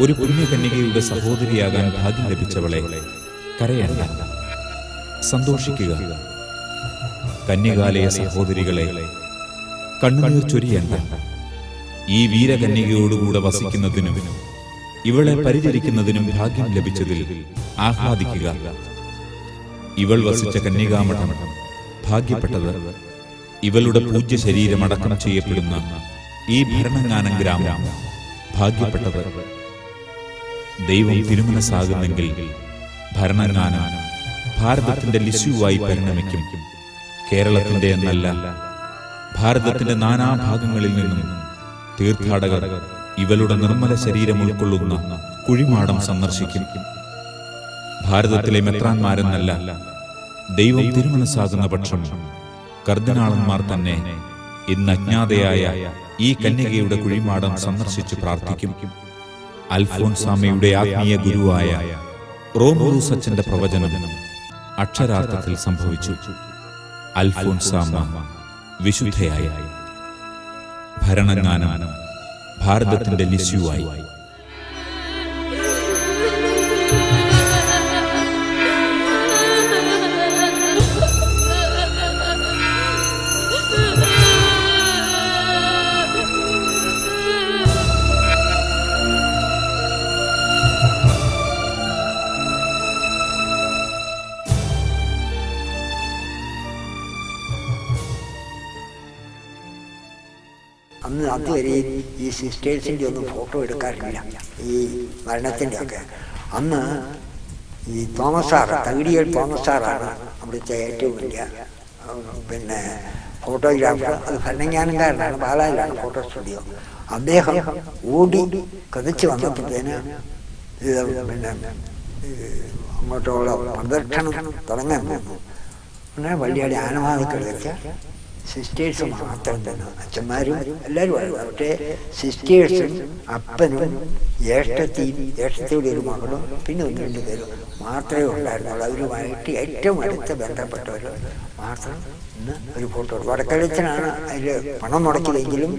ഒരു പുണ്യകന്യകയുടെ സഹോദരിയാകാൻ ഭാഗ്യം ലഭിച്ചവളെ കരയണ്ട, സന്തോഷിക്കുക. കന്യകാലയ സഹോദരികളെ കണ്ണുനീർ ചൊരിയണ്ട. ഈ വീരകന്യകയോടുകൂടെ വസിക്കുന്നതിനും ഇവളെ പരിചരിക്കുന്നതിനും ഭാഗ്യം ലഭിച്ചതിൽ ആഹ്ലാദിക്കുക. ഇവൾ വസിച്ച കന്യകാമഠം ഭാഗ്യപ്പെട്ടത്. ഇവളുടെ പൂജ്യ ശരീരം അടക്കം ചെയ്യപ്പെടുന്ന ഈ ഭരണങ്ങാനം ഗ്രാമം ഭാഗ്യപ്പെട്ടത്. ദൈവം തിരുമനസ്സാകുന്നെങ്കിൽ ഭരണങ്ങാനം ഭാരതത്തിന്റെ ലിസ്യുവായി പരിണമിക്കും. കേരളത്തിന്റെ എന്നല്ല, ഭാരതത്തിന്റെ നാനാഭാഗങ്ങളിൽ നിന്നും തീർത്ഥാടകർ ഇവളുടെ നിർമ്മല ശരീരം ഉൾക്കൊള്ളുന്ന കുഴിമാടം സന്ദർശിക്കും. ഭാരതത്തിലെ മെത്രാന്മാരെന്നല്ല, ദൈവം തിരുമനസ്സാകുന്ന പക്ഷം കർദിനാളന്മാർ തന്നെ ഇന്ന് അജ്ഞാതയായ ഈ കന്യകയുടെ കുഴിമാടം സന്ദർശിച്ച് പ്രാർത്ഥിക്കും. അൽഫോൻസാമയുടെ ആത്മീയ ഗുരുവായ റോമോറൂസ് അച്ഛന്റെ പ്രവചനം അക്ഷരാർത്ഥത്തിൽ സംഭവിച്ചു. അൽഫോൻസാമ വിശുദ്ധയായി. ഭരണജ്ഞാനം ഭാരതത്തിന്റെ ലിസ്യുവായി. അന്ന് അതുവരെയും ഈ സിസ്റ്റേഴ്സിൻ്റെ ഒന്നും ഫോട്ടോ എടുക്കാറില്ല, ഈ മരണത്തിൻ്റെ ഒക്കെ. അന്ന് ഈ തോമസ് സാർ, തകിടിയൽ തോമസ് സാറാണ് അവിടുത്തെ ഏറ്റവും വലിയ ഫോട്ടോഗ്രാഫർ. അത് ഭരണജ്ഞാനക്കാരനാണ്, പാലായിലാണ് ഫോട്ടോ സ്റ്റുഡിയോ. അദ്ദേഹം ഓടി കതിച്ച് വന്നപ്പോഴത്തേന് അങ്ങോട്ടുള്ള പ്രദക്ഷിണം തുടങ്ങാൻ പോകുന്നു. അങ്ങനെ വള്ളിയാടി ആനവാദിക്കൾ വെച്ച് സിസ്റ്റേഴ്സ് മാത്രം തന്നെ, അച്ഛന്മാരും എല്ലാവരും ആയിരുന്നു. പക്ഷേ സിസ്റ്റേഴ്സും അപ്പനും ജ്യേഷ്ഠത്തിയുടെ ഒരു മകളും പിന്നെ 1-2 പേരും മാത്രമേ ഉണ്ടായിരുന്നുള്ളൂ. അവരുമായിട്ട് ഏറ്റവും അടുത്ത് ബന്ധപ്പെട്ടവർ മാത്രം ഇന്ന് ഒരു ഫോട്ടോ. വടക്കലച്ചനാണ് അതിൽ പണം മുടക്കിയതെങ്കിലും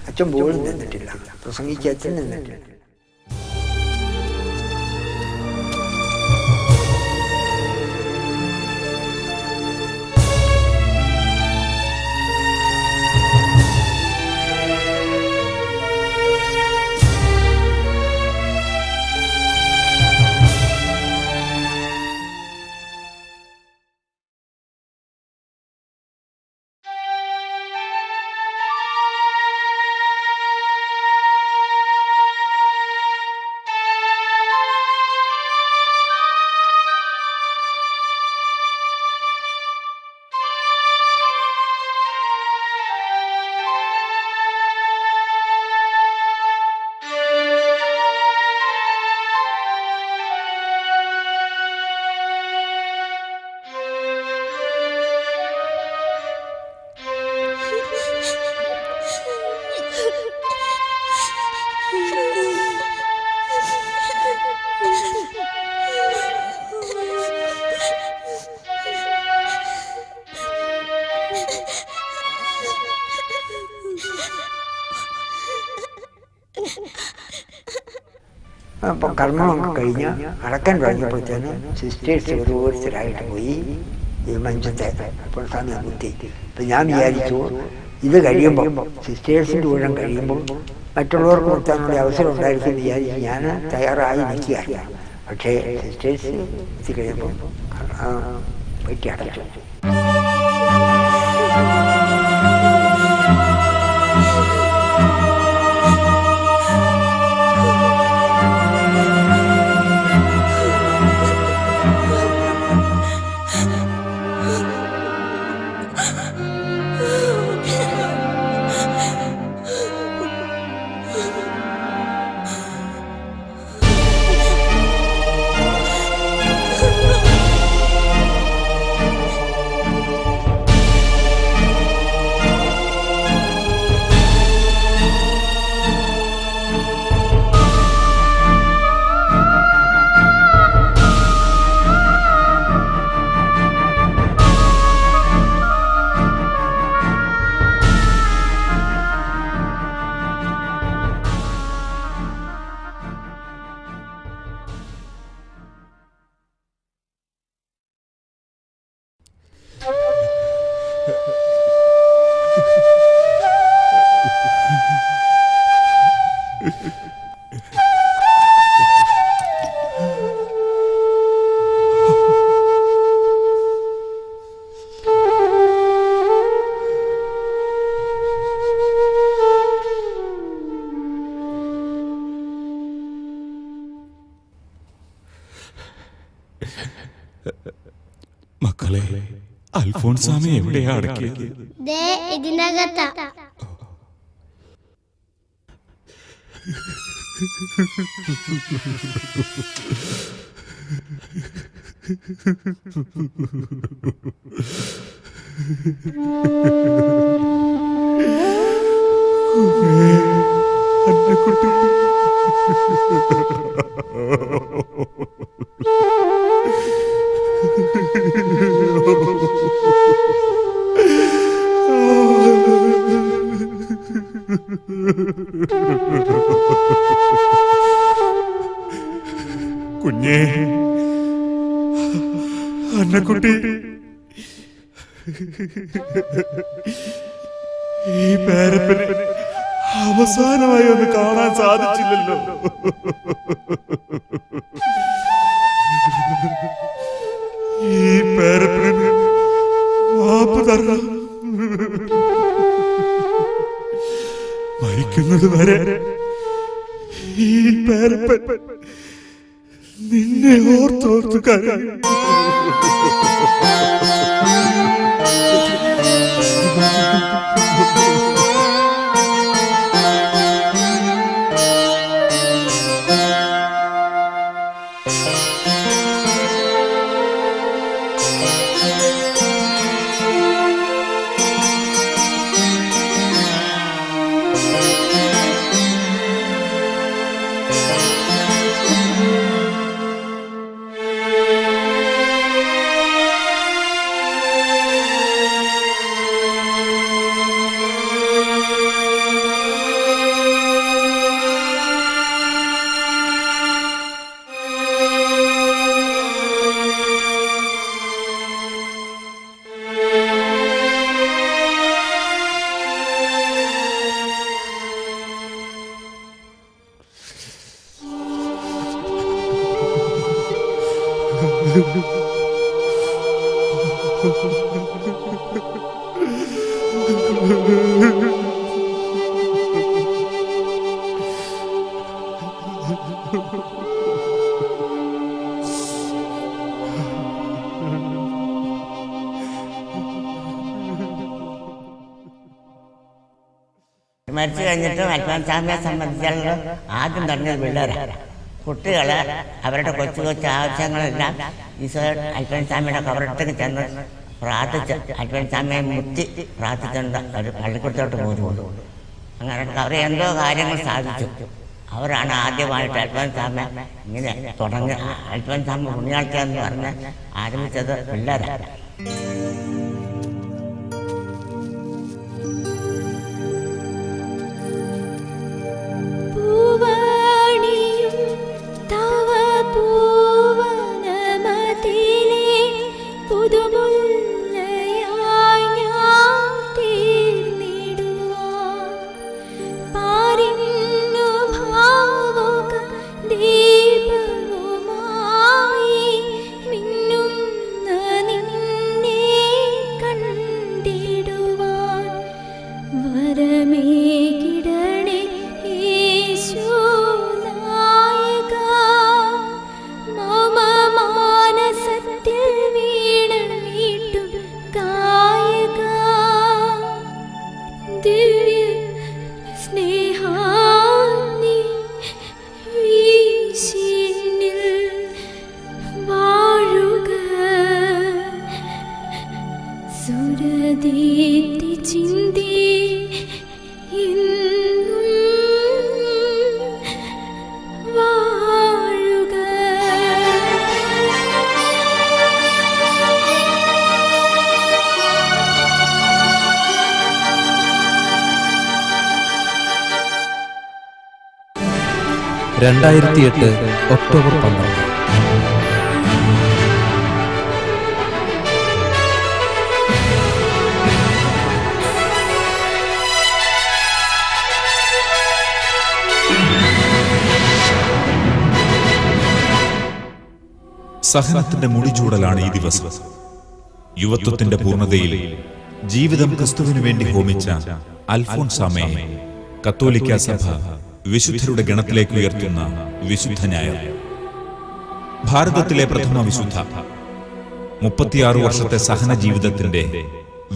അച്ഛൻ പോലും നിന്നിട്ടില്ല, പ്രസംഗിച്ച് അച്ഛൻ നിന്നിട്ടില്ല. അപ്പം കർമ്മമൊക്കെ കഴിഞ്ഞ് അടക്കാൻ കഴിഞ്ഞപ്പോഴത്തേന് സിസ്റ്റേഴ്സ് ഓരോരുത്തരായിട്ട് പോയി ഈ മഞ്ചത്തെ അപ്പോൾ സമയം കുത്തി. അപ്പം ഞാൻ വിചാരിച്ചു ഇത് കഴിയുമ്പോൾ സിസ്റ്റേഴ്സിൻ്റെ ഊഴം കഴിയുമ്പോൾ മറ്റുള്ളവർക്ക് കൊടുക്കാനുള്ള അവസരം ഉണ്ടായിരിക്കും വിചാരിച്ച് ഞാൻ തയ്യാറായി നിൽക്കുകയാണ്. പക്ഷേ സിസ്റ്റേഴ്സ് എത്തി കഴിയുമ്പോൾ വെറ്റി അടച്ചു. മക്കളെ, അൽഫോൻസാമയെ എവിടെയാ അടക്കിയത്? ഇതിനകത്താ. കുഞ്ഞേ, അന്നക്കുട്ടി, ഈ പേരപ്പനെ അവസാനമായി ഒന്ന് കാണാൻ സാധിച്ചില്ലല്ലോ. ഈ പേരപ്പനെ മാപ്പ് തരണം. മരിക്കുന്നത് വരെ ഈ പേരപ്പൻ നിന്നെ ഓർത്തോർത്ത് കരയും. മരിച്ചു കഴിഞ്ഞിട്ട് അൽഫോൻസാമ്മയെ സംബന്ധിച്ചുള്ള ആദ്യം പറഞ്ഞത് പിള്ളേരാണ്. കുട്ടികൾ അവരുടെ കൊച്ചു കൊച്ചു ആവശ്യങ്ങളെല്ലാം ഈശോ അൽഫോൻസാമ്മയുടെ കബറിടത്തേക്ക് ചെന്ന് പ്രാർത്ഥിച്ച് അൽഫോൻസാമ്മയെ മുത്തി പ്രാർത്ഥിച്ചുകൊണ്ട് അവർ പള്ളിക്കൂടത്തോട്ട് പോകുന്നു. അങ്ങനെ അവർ എന്തോ കാര്യങ്ങൾ സാധിച്ചു. അവരാണ് ആദ്യമായിട്ട് അൽഫോൻസാമ്മ ഇങ്ങനെ തുടങ്ങി. അൽഫോൻസാമ്മ പുണ്യാഴ്ചയെന്ന് പറഞ്ഞ് ആരംഭിച്ചത് പിള്ളേരാണ്. ഒക്ടോബർ 12. സഹനത്തിന്റെ മുടിചൂടലാണ് ഈ ദിവസം. യുവത്വത്തിന്റെ പൂർണ്ണതയിൽ ജീവിതം ക്രിസ്തുവിനു വേണ്ടി ഹോമിച്ച അൽഫോൻസാമ്മയെ കത്തോലിക്ക സഭ വിശുദ്ധരുടെ ഗണത്തിലേക്ക് ഉയർത്തുന്ന വിശുദ്ധ ഞായർ. ഭാരതത്തിലെ പ്രഥമ വിശുദ്ധ. 36 വർഷത്തെ സഹന ജീവിതത്തിന്റെ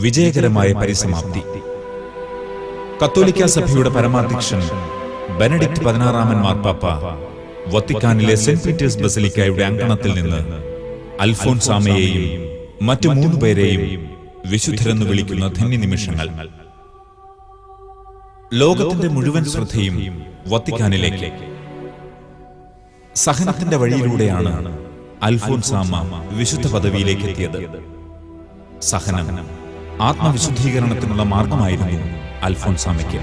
വിജയകരമായ പരിസമാപ്തി. കത്തോലിക്ക സഭയുടെ പരമാധ്യക്ഷൻ ബെനഡിക്ട് 16 മാർപ്പാപ്പ വത്തിക്കാനിലെ സെന്റ് പീറ്റേഴ്സ് ബസിലിക്കയുടെ അങ്കണത്തിൽ നിന്ന് അൽഫോൻസാമയെയും മറ്റു 3 പേരെയും വിശുദ്ധരെന്ന് വിളിക്കുന്ന ധന്യ നിമിഷങ്ങൾ. ലോകത്തിന്റെ മുഴുവൻ ശ്രദ്ധയും വത്തിക്കാനിലേക്ക്. സഹനത്തിന്റെ വഴിയിലൂടെയാണ് അൽഫോൻസാമ വിശുദ്ധ പദവിയിലേക്ക് എത്തിയത്. സഹനം ആത്മവിശുദ്ധീകരണത്തിനുള്ള മാർഗമായിരുന്നു അൽഫോൻസാമയ്ക്ക്.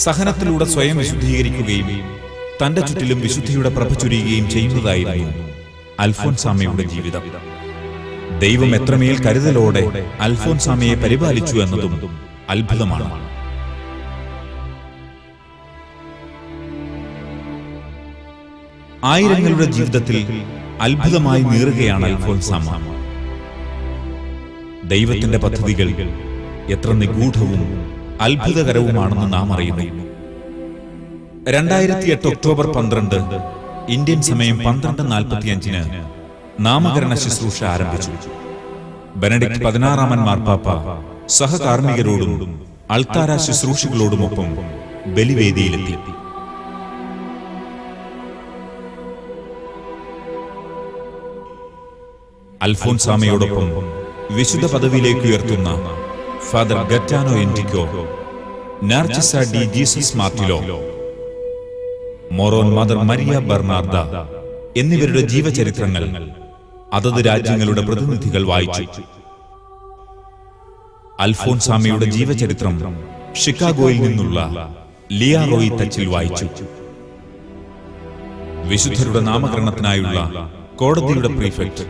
സഹനത്തിലൂടെ സ്വയം വിശുദ്ധീകരിക്കുകയും തന്റെ ചുറ്റിലും വിശുദ്ധിയുടെ പ്രഭ ചൊരിയുകയും ചെയ്യുന്നതായിരുന്നു അൽഫോൻസാമയുടെ ജീവിതം. ദൈവം എത്രമേൽ കരുതലോടെ അൽഫോൻസാമയെ പരിപാലിച്ചു എന്നതും അത്ഭുതമാണ്. ആയിരങ്ങളുടെ ജീവിതത്തിൽ അത്ഭുതമായി നീറുകയാണ് അൽഫോൻസാമ. ദൈവത്തിന്റെ പദ്ധതികൾ എത്ര നിഗൂഢവും അത്ഭുതകരവുമാണെന്ന് നാം അറിയുന്നു. 2008 ഒക്ടോബർ 12 ഇന്ത്യൻ സമയം 12:45 നാമകരണ ശുശ്രൂഷ ആരംഭിച്ചു. ബെനഡിക്ട് 16 മാർപ്പാപ്പ സഹകാർമ്മികരോടും അൾത്താര ശുശ്രൂഷകളോടുമൊപ്പം ബലിവേദിയിലെത്തി. അൽഫോൻസാമയോടൊപ്പം വിശുദ്ധ പദവിയിലേക്ക് ഉയർത്തുന്ന ഫാദർ ഗറ്റാനോ എൻറ്റിക്കോ, Narcisa de Jesus Martillo, Moran mother Maria Bernarda എന്നിവരുടെ ജീവചരിത്രങ്ങൾ അതത് രാജ്യങ്ങളുടെ പ്രതിനിധികൾ വായിച്ചു. അൽഫോൻസാമയുടെ ജീവചരിത്രം ഷിക്കാഗോയിൽ നിന്നുള്ള ലിയ റോയി തച്ചിൽ വായിച്ചു. വിശുദ്ധരുടെ നാമകരണത്തിനായുള്ള കോടതിയുടെ പ്രീഫെക്ട്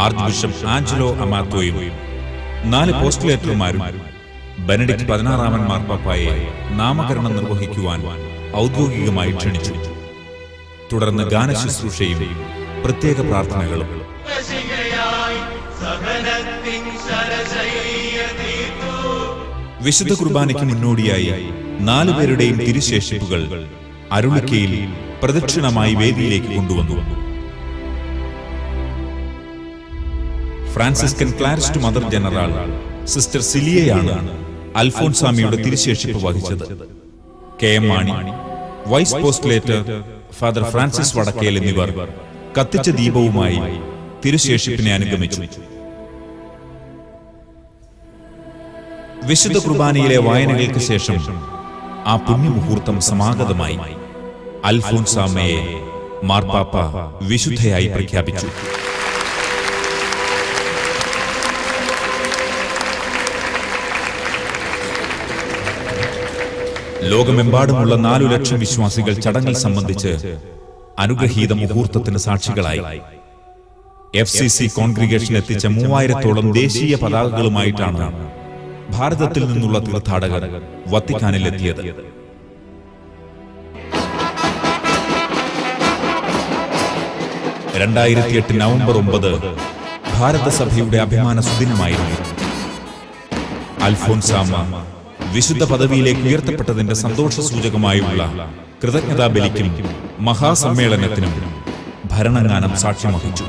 ആർച്ച് ബിഷപ്പ് ആഞ്ചലോ അമാത്തോയും 4 പോസ്റ്റ്ലേറ്റർമാരും ബെനഡിക്ട് 16 മാർപ്പാപ്പയെ നാമകരണം നിർവഹിക്കുവാൻ ഔദ്യോഗികമായി ക്ഷണിച്ചു. തുടർന്ന് ഗാനശുശ്രൂഷയും പ്രത്യേക പ്രാർത്ഥനകളും. വിശുദ്ധ കുർബാനയ്ക്ക് മുന്നോടിയായി 4 പേരുടെയും തിരുശേഷിപ്പുകൾ അരുളിക്കയിൽ പ്രദക്ഷിണമായി വേദിയിലേക്ക് കൊണ്ടുവന്നു. Franciscan Clarist mother general sister സിലിയയാണ് അൽഫോൻസാമയുടെ തിരുശേഷിപ്പ് വഹിച്ചത്. KM Mani, vice postulator father Francis Vadakkel എന്നിവർ കത്തിച്ച ദീപവുമായി തിരുശേഷിപ്പിനെ അനുഗമിച്ചു. വിശുദ്ധ കുർബാനയിലെ വായനകൾക്ക് ശേഷം ആ പുണ്യമുഹൂർത്തം സമാഗതമായി. അൽഫോൻസാമയെ മാർപ്പാപ്പ വിശുദ്ധയായി പ്രഖ്യാപിച്ചു. ലോകമെമ്പാടുമുള്ള 4 ലക്ഷം വിശ്വാസികൾ ചടങ്ങിൽ സംബന്ധിച്ച് അനുഗ്രഹീത മുഹൂർത്തത്തിന് സാക്ഷികളായി. FCC കോൺഗ്രിഗേഷൻ എത്തിച്ച 3000-ഓളം ദേശീയ പതാകകളുമായിട്ടാണ് ഭാരതത്തിൽ നിന്നുള്ള തീർത്ഥാടകർ വത്തിക്കാനിലെത്തിയത്. നവംബർ 9 ഭാരതസഭയുടെ അഭിമാന സുദിനമായിരുന്നു. അൽഫോൻസാമ വിശുദ്ധ പദവിയിലേക്ക് ഉയർത്തപ്പെട്ടതിന്റെ സന്തോഷ സൂചകമായുള്ള കൃതജ്ഞതാ ബലിക്കും മഹാസമ്മേളനത്തിനും ഭരണങ്ങാനം സാക്ഷ്യം വഹിച്ചു.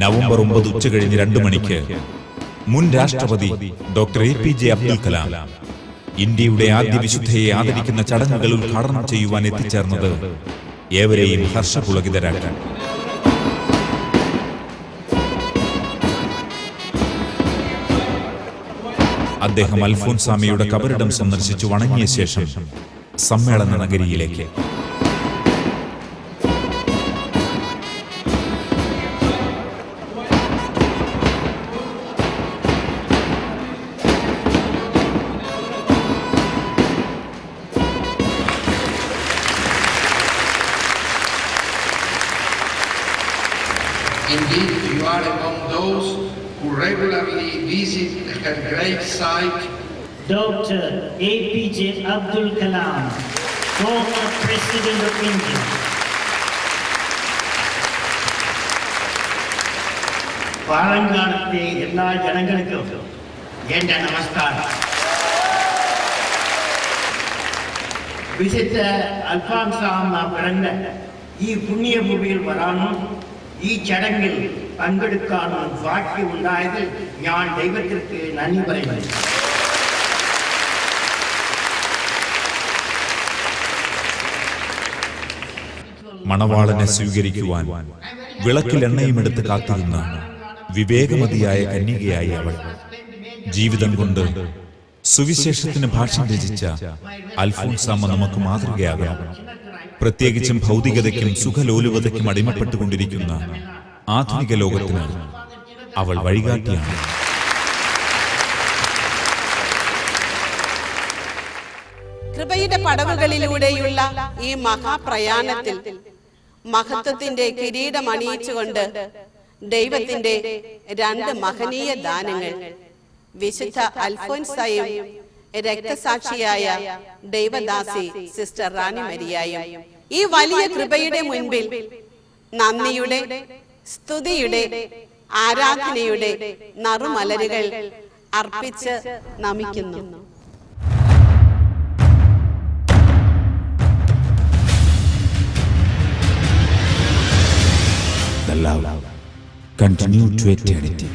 നവംബർ 9 ഉച്ചകഴിഞ്ഞ് 2 മണിക്ക് മുൻ രാഷ്ട്രപതി ഡോക്ടർ APJ അബ്ദുൽ കലാം ഇന്ത്യയുടെ ആദ്യ വിശുദ്ധയെ ആദരിക്കുന്ന ചടങ്ങുകൾ ഉദ്ഘാടനം ചെയ്യുവാൻ എത്തിച്ചേർന്നത് ഏവരെയും ഹർഷപുളകിതരാക്കി. അദ്ദേഹം അൽഫോൻസാമയുടെ കബറിടം സന്ദർശിച്ചു വണങ്ങിയ ശേഷം സമ്മേളന നഗരിയിലേക്ക്. Indeed, you are among those who regularly visit her gravesite. Dr. APJ Abdul Kalam, former President of India. പാലങ്കാടത്തെ എല്ലാ ജനങ്ങൾക്കും എൻ്റെ നമസ്കാരം. വിശുദ്ധ അൽഫോൻസാമ്മ പിറന്ന ഈ പുണ്യഭൂമിയിൽ വരാനും ഈ ചടങ്ങിൽ പങ്കെടുക്കാനും ഭാഗ്യമുണ്ടായതിൽ ഞാൻ ദൈവത്തിற்கு നന്ദി പറയുന്നു. മണവാളനെ സ്വീകരിക്കുവാൻ വിളക്കിൽ എണ്ണയുമെടുത്ത് കാത്തിരുന്ന വിവേകമതിയായ കന്യകയായി അവൾ. ജീവിതം കൊണ്ട് സുവിശേഷത്തിന് ഭാഷ്യം രചിച്ച അൽഫോൻസാമ്മ നമുക്ക് മാതൃകയാകണം. പ്രത്യേകിച്ചും ഭൗതികതയ്ക്കും സുഖലോലുപതയ്ക്കും അടിമപ്പെട്ടുകൊണ്ടിരിക്കുന്ന ആധുനിക ലോകത്തിന് അവൾ വഴികാട്ടിയാണ്. കൃപയുടെ പടവുകളിലൂടെയുള്ള ഈ മഹാപ്രയാണത്തിൽ മഹത്വത്തിന്റെ കിരീടം അണിയിച്ചുകൊണ്ട് ദൈവത്തിന്റെ രണ്ട് മഹനീയ ദാനങ്ങൾ, വിശുദ്ധ അൽഫോൻസായും രക്തസാക്ഷിയായ ദൈവദാസി സിസ്റ്റർ റാണി മരിയായും, ഈ വലിയ കൃപയുടെ മുൻപിൽ നന്ദിയുടെ, സ്തുതിയുടെ, ആരാധനയുടെ നറുമലരുകൾ അർപ്പിച്ച് നമിക്കുന്നു. The love continue to eternity.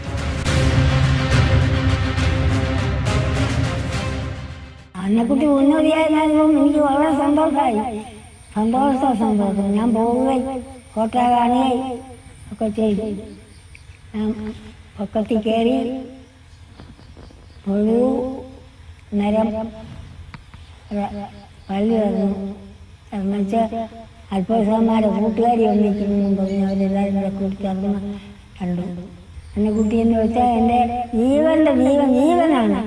Annakutty ഉന്നതിയായിരുന്നാലും എനിക്ക് വളരെ സന്തോഷമായി. സന്തോഷം ഞാൻ പോവുകയും കോട്ട കാണുകയും ഒക്കെ ചെയ്തു. ഞാൻ പൊക്കത്തിൽ കയറി ഒരു നേരം പള്ളി എന്നുവെച്ച് അൽഫോൻസാമ്മയുടെ കൂട്ടുകാരി ഒന്നിക്കുന്നു പറഞ്ഞ് അവരെല്ലാവരും കൂടെ കൂട്ടിച്ചേർന്ന് കണ്ടു. എന്നെ കുട്ടി എന്ന് വെച്ചാൽ എൻ്റെ ജീവനാണ്.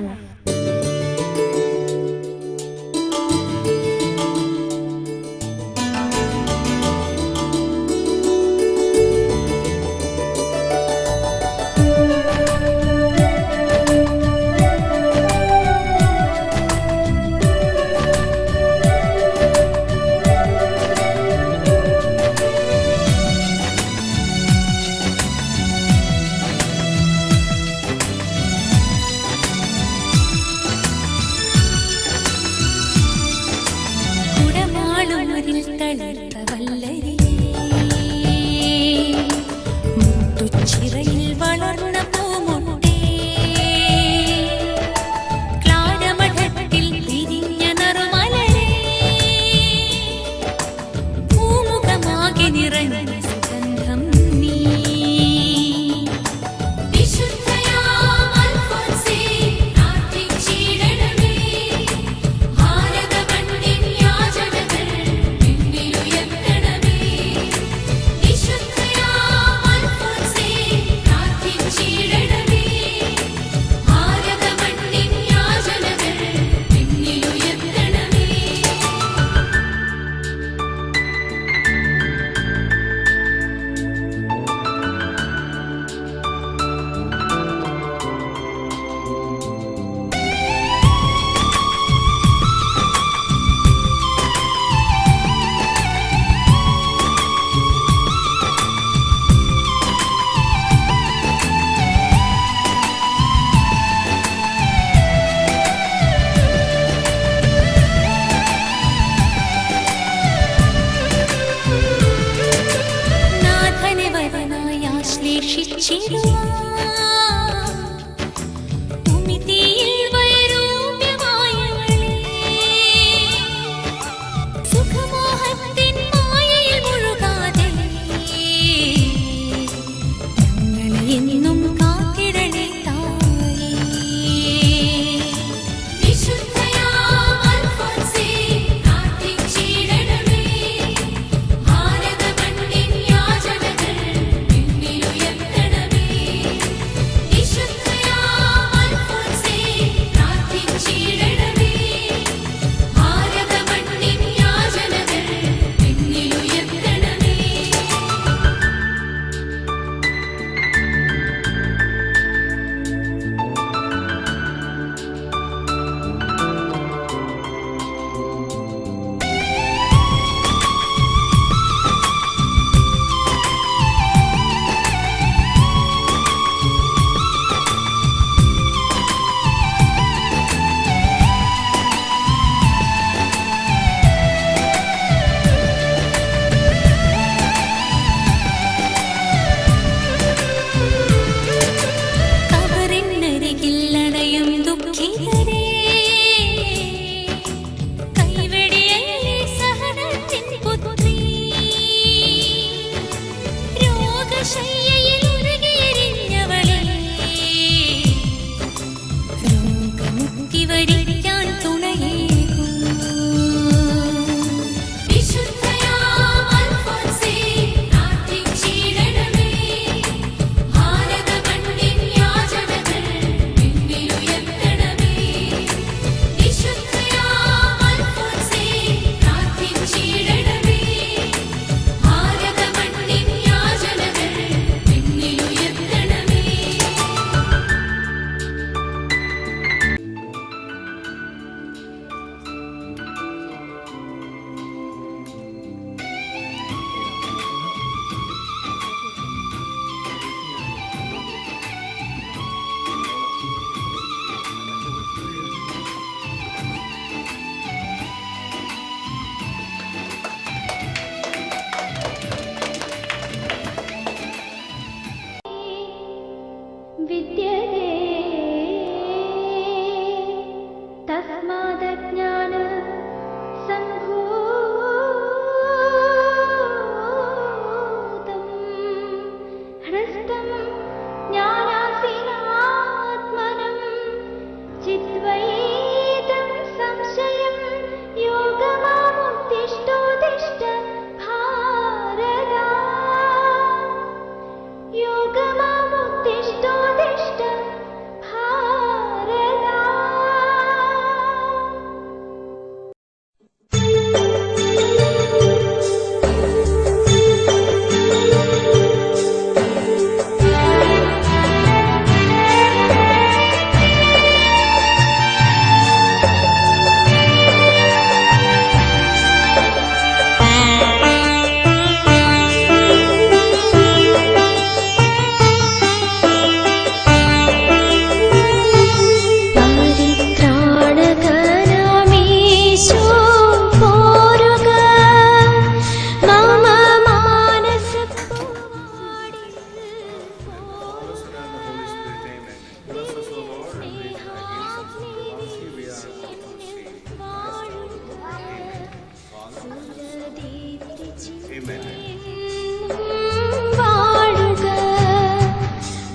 വാഴുക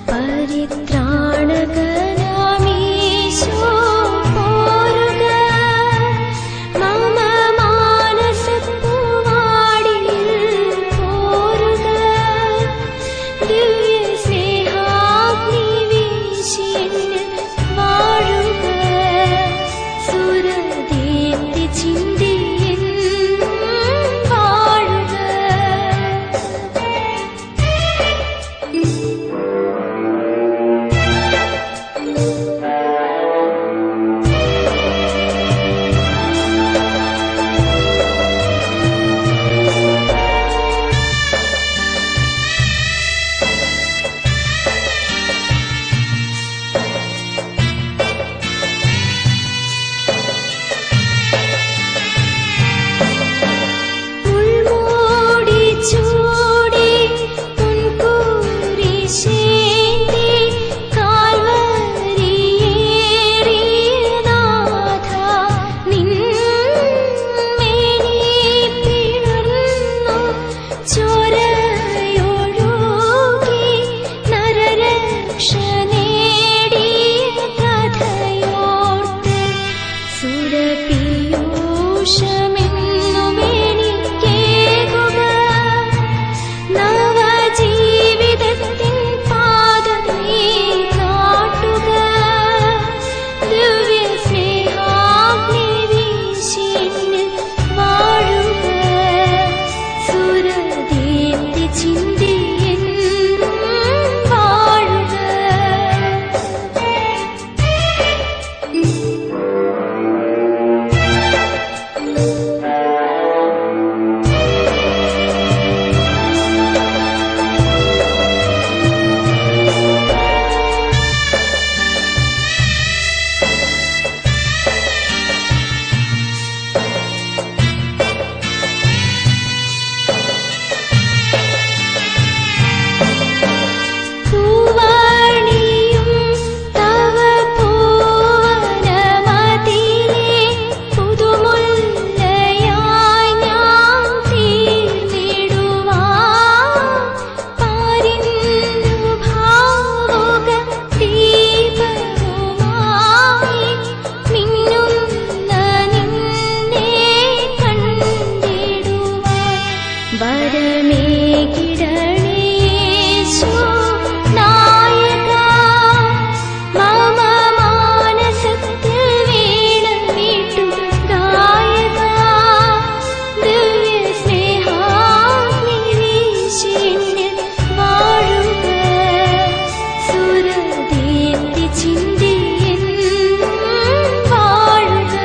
പരിത്രാണകനാമീശോ പോരുക മമ മാനസപ്പൂവാടിയിൽ പോരുക ദിവ്യ സ്നേഹാഗ്നി വീശിയെന്ന് വാഴുക സുരദീപ്തി ചിന്തിയെന്നും വാഴുക. മുൾമൂടി ചൂടി മുൻകൂരിശേന്തി കാൽവരിയേറിയ നാഥ നിൻ മേനി പിളർന്നു ചോരയൊഴുകി നരരക്ഷ നേടിയ കഥയോർത്ത് സുരപീയൂഷമെന്നുമെനിക്കേകുക നവജീവിതത്തിൻ പാതമേ കാട്ടുക ദിവ്യ സ്നേഹാഗ്നി വീശിയെന്നിൽ വാഴുക സുരദീപ്തി ചിന്തിയെന്നും വാഴുക. പൂവാണിയും തവ പൂവനമതിലേ പുതുമുല്ലയായി ഞാൻ തീർന്നിടുവാൻ പാരിന്നു ഭാവുക ദീപവുമായി മിന്നുന്ന നിന്നെ കണ്ടിടുവാൻ വരമേകിടണേ യേശു നായക മമ മാനസത്തിൽ വീണമീട്ടും ഗായക ദിവ്യ സ്നേഹാഗ്നി വീശിയെന്നിൽ വാഴുക സുരദീപ്തി ചിന്തിയെന്നും വാഴുക.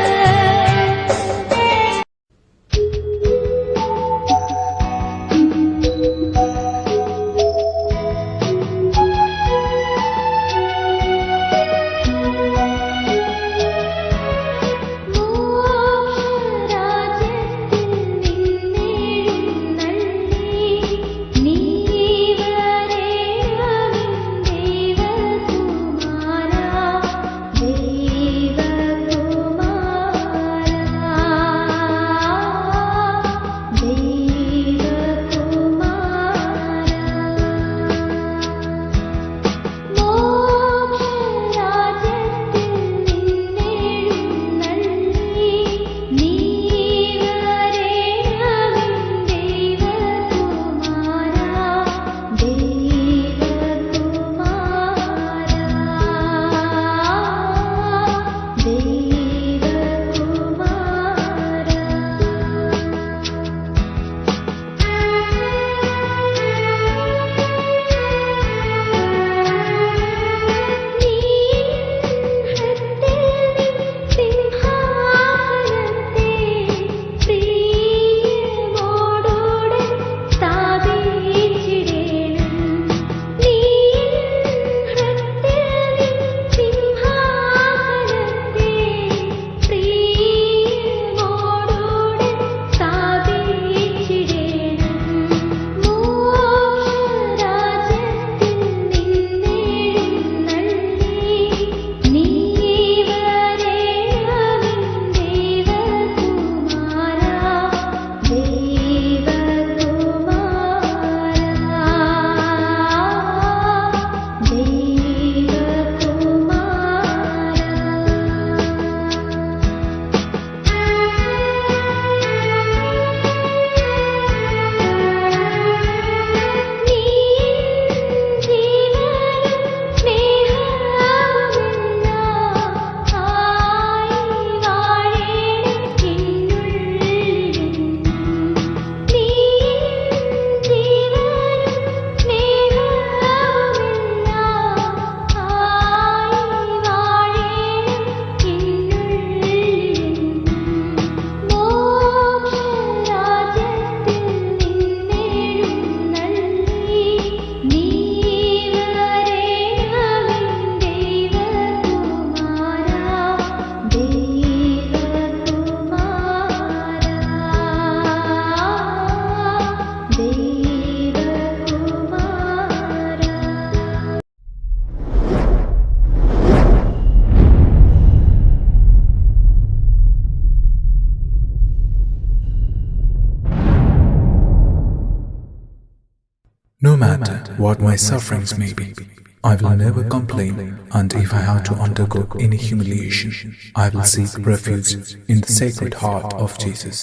No matter what my sufferings may be, I will never complain, and if I have to undergo any humiliation, I will seek refuge in the Sacred Heart of Jesus.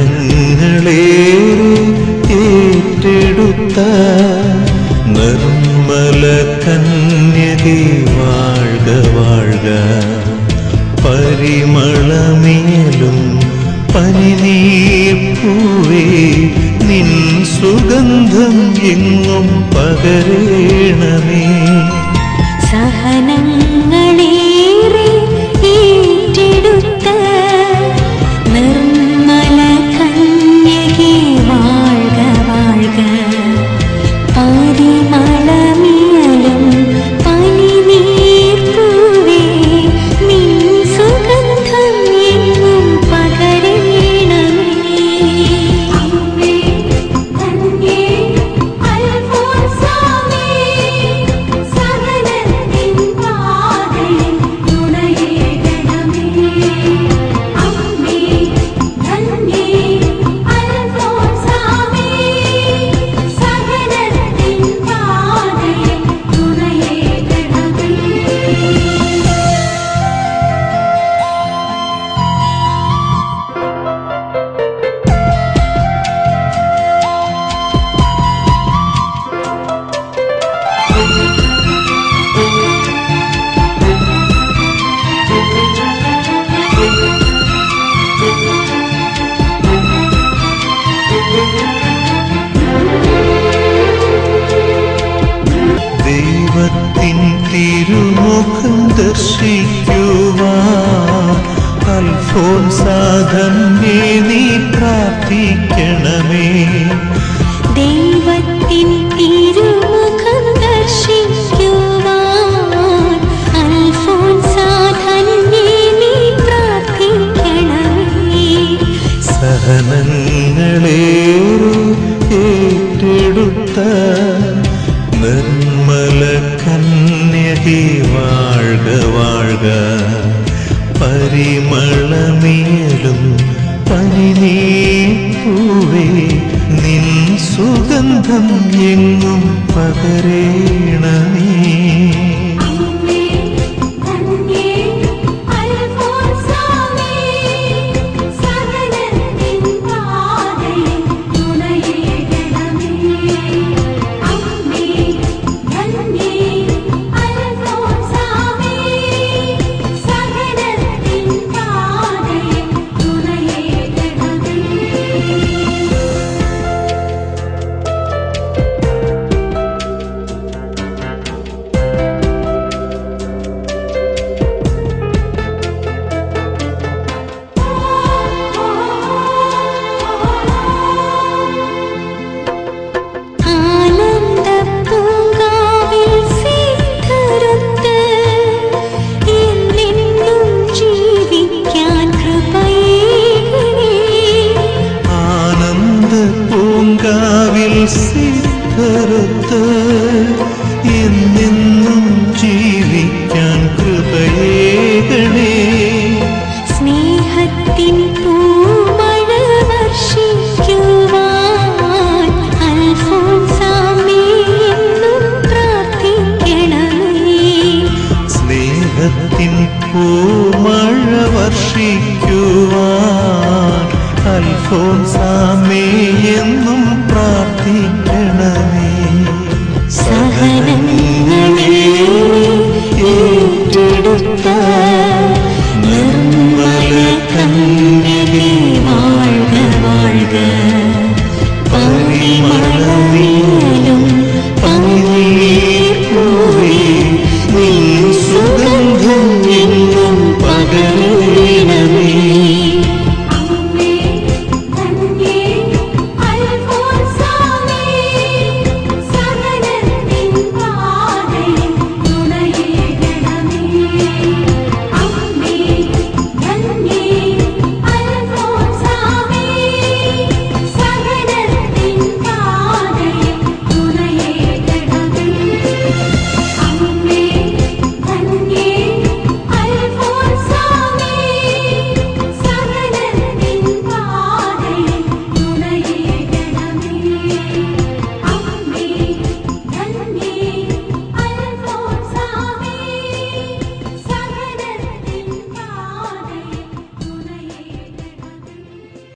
സഹനങ്ങളേറെ ഏറ്റെടുത്ത നിർമ്മല കന്യകേ വാഴ്ക വാഴ്ക. പരിമളമേലും പനിനീർപ്പൂവേ നിൻ സുഗന്ധം എങ്ങും പകരേണമേ. സഹനങ്ങളേറെ ഏറ്റെടുത്ത നിർമ്മല കന്യകേ വാഴ്ക വാഴ്ക. പരിമളമിയലും പനിനീർപ്പൂവേ നിൻ സുഗന്ധം എങ്ങും പകരേണമേ. അമ്മേ കന്യേ അൽഫോൻസാമേ, സഹനത്തിൻ പാതയിൽ തുണയേകണമേ. അമ്മേ കന്യേ അൽഫോൻസാമേ, സഹനത്തിൻ പാതയിൽ തുണയേകണമേ. ദൈവത്തിൻ തിരുമുഖം ദർശിക്കുവാൻ അൽഫോൻസാധന്യേ നീ പ്രാർത്ഥിക്കണമേ. ദൈവത്തിൻ തിരുമുഖം ദർശിക്കുവാൻ അൽഫോൻസാധന്യേ നീ പ്രാർത്ഥിക്കണമേ. സഹനങ്ങളേറെ ഏറ്റെടുത്ത നിർമ്മല കന്യകേ വാഴ്ക വാഴ്ക. പരിമളമേലും പനിനീർപ്പൂവേ നിൻ സുഗന്ധം എങ്ങും പകരേണമേ. അമ്മേ കന്യേ അൽഫോൻസാമേ, സഹനത്തിൻ പാതയിൽ തുണയേകണമേ. അമ്മേ കന്യേ അൽഫോൻസാമേ, സഹനത്തിൻ പാതയിൽ തുണയേകണമേ. ആനന്ദപ്പൂങ്കാവിൽ സിദ്ധരൊത്ത് എന്നെന്നും ജീവിക്കാൻ കൃപയേകണേ. ആനന്ദ പൂങ്കാവിൽ സിദ്ധരൊത്ത് എന്നെന്നും ജീവിക്കാൻ കൃപയേകണേ. സ്നേഹത്തിൻ പൂമഴ വർഷിക്കുവാൻ അൽഫോൻസാമേ എന്നും പ്രാർത്ഥിക്കണമേ. സ്നേഹത്തിൻ പൂമഴ വർഷിക്കുവാൻ അൽഫോൻസാമേ എന്നും പ്രാർത്ഥിക്കണമേ. സഹനങ്ങളേറെ ഏറ്റെടുത്ത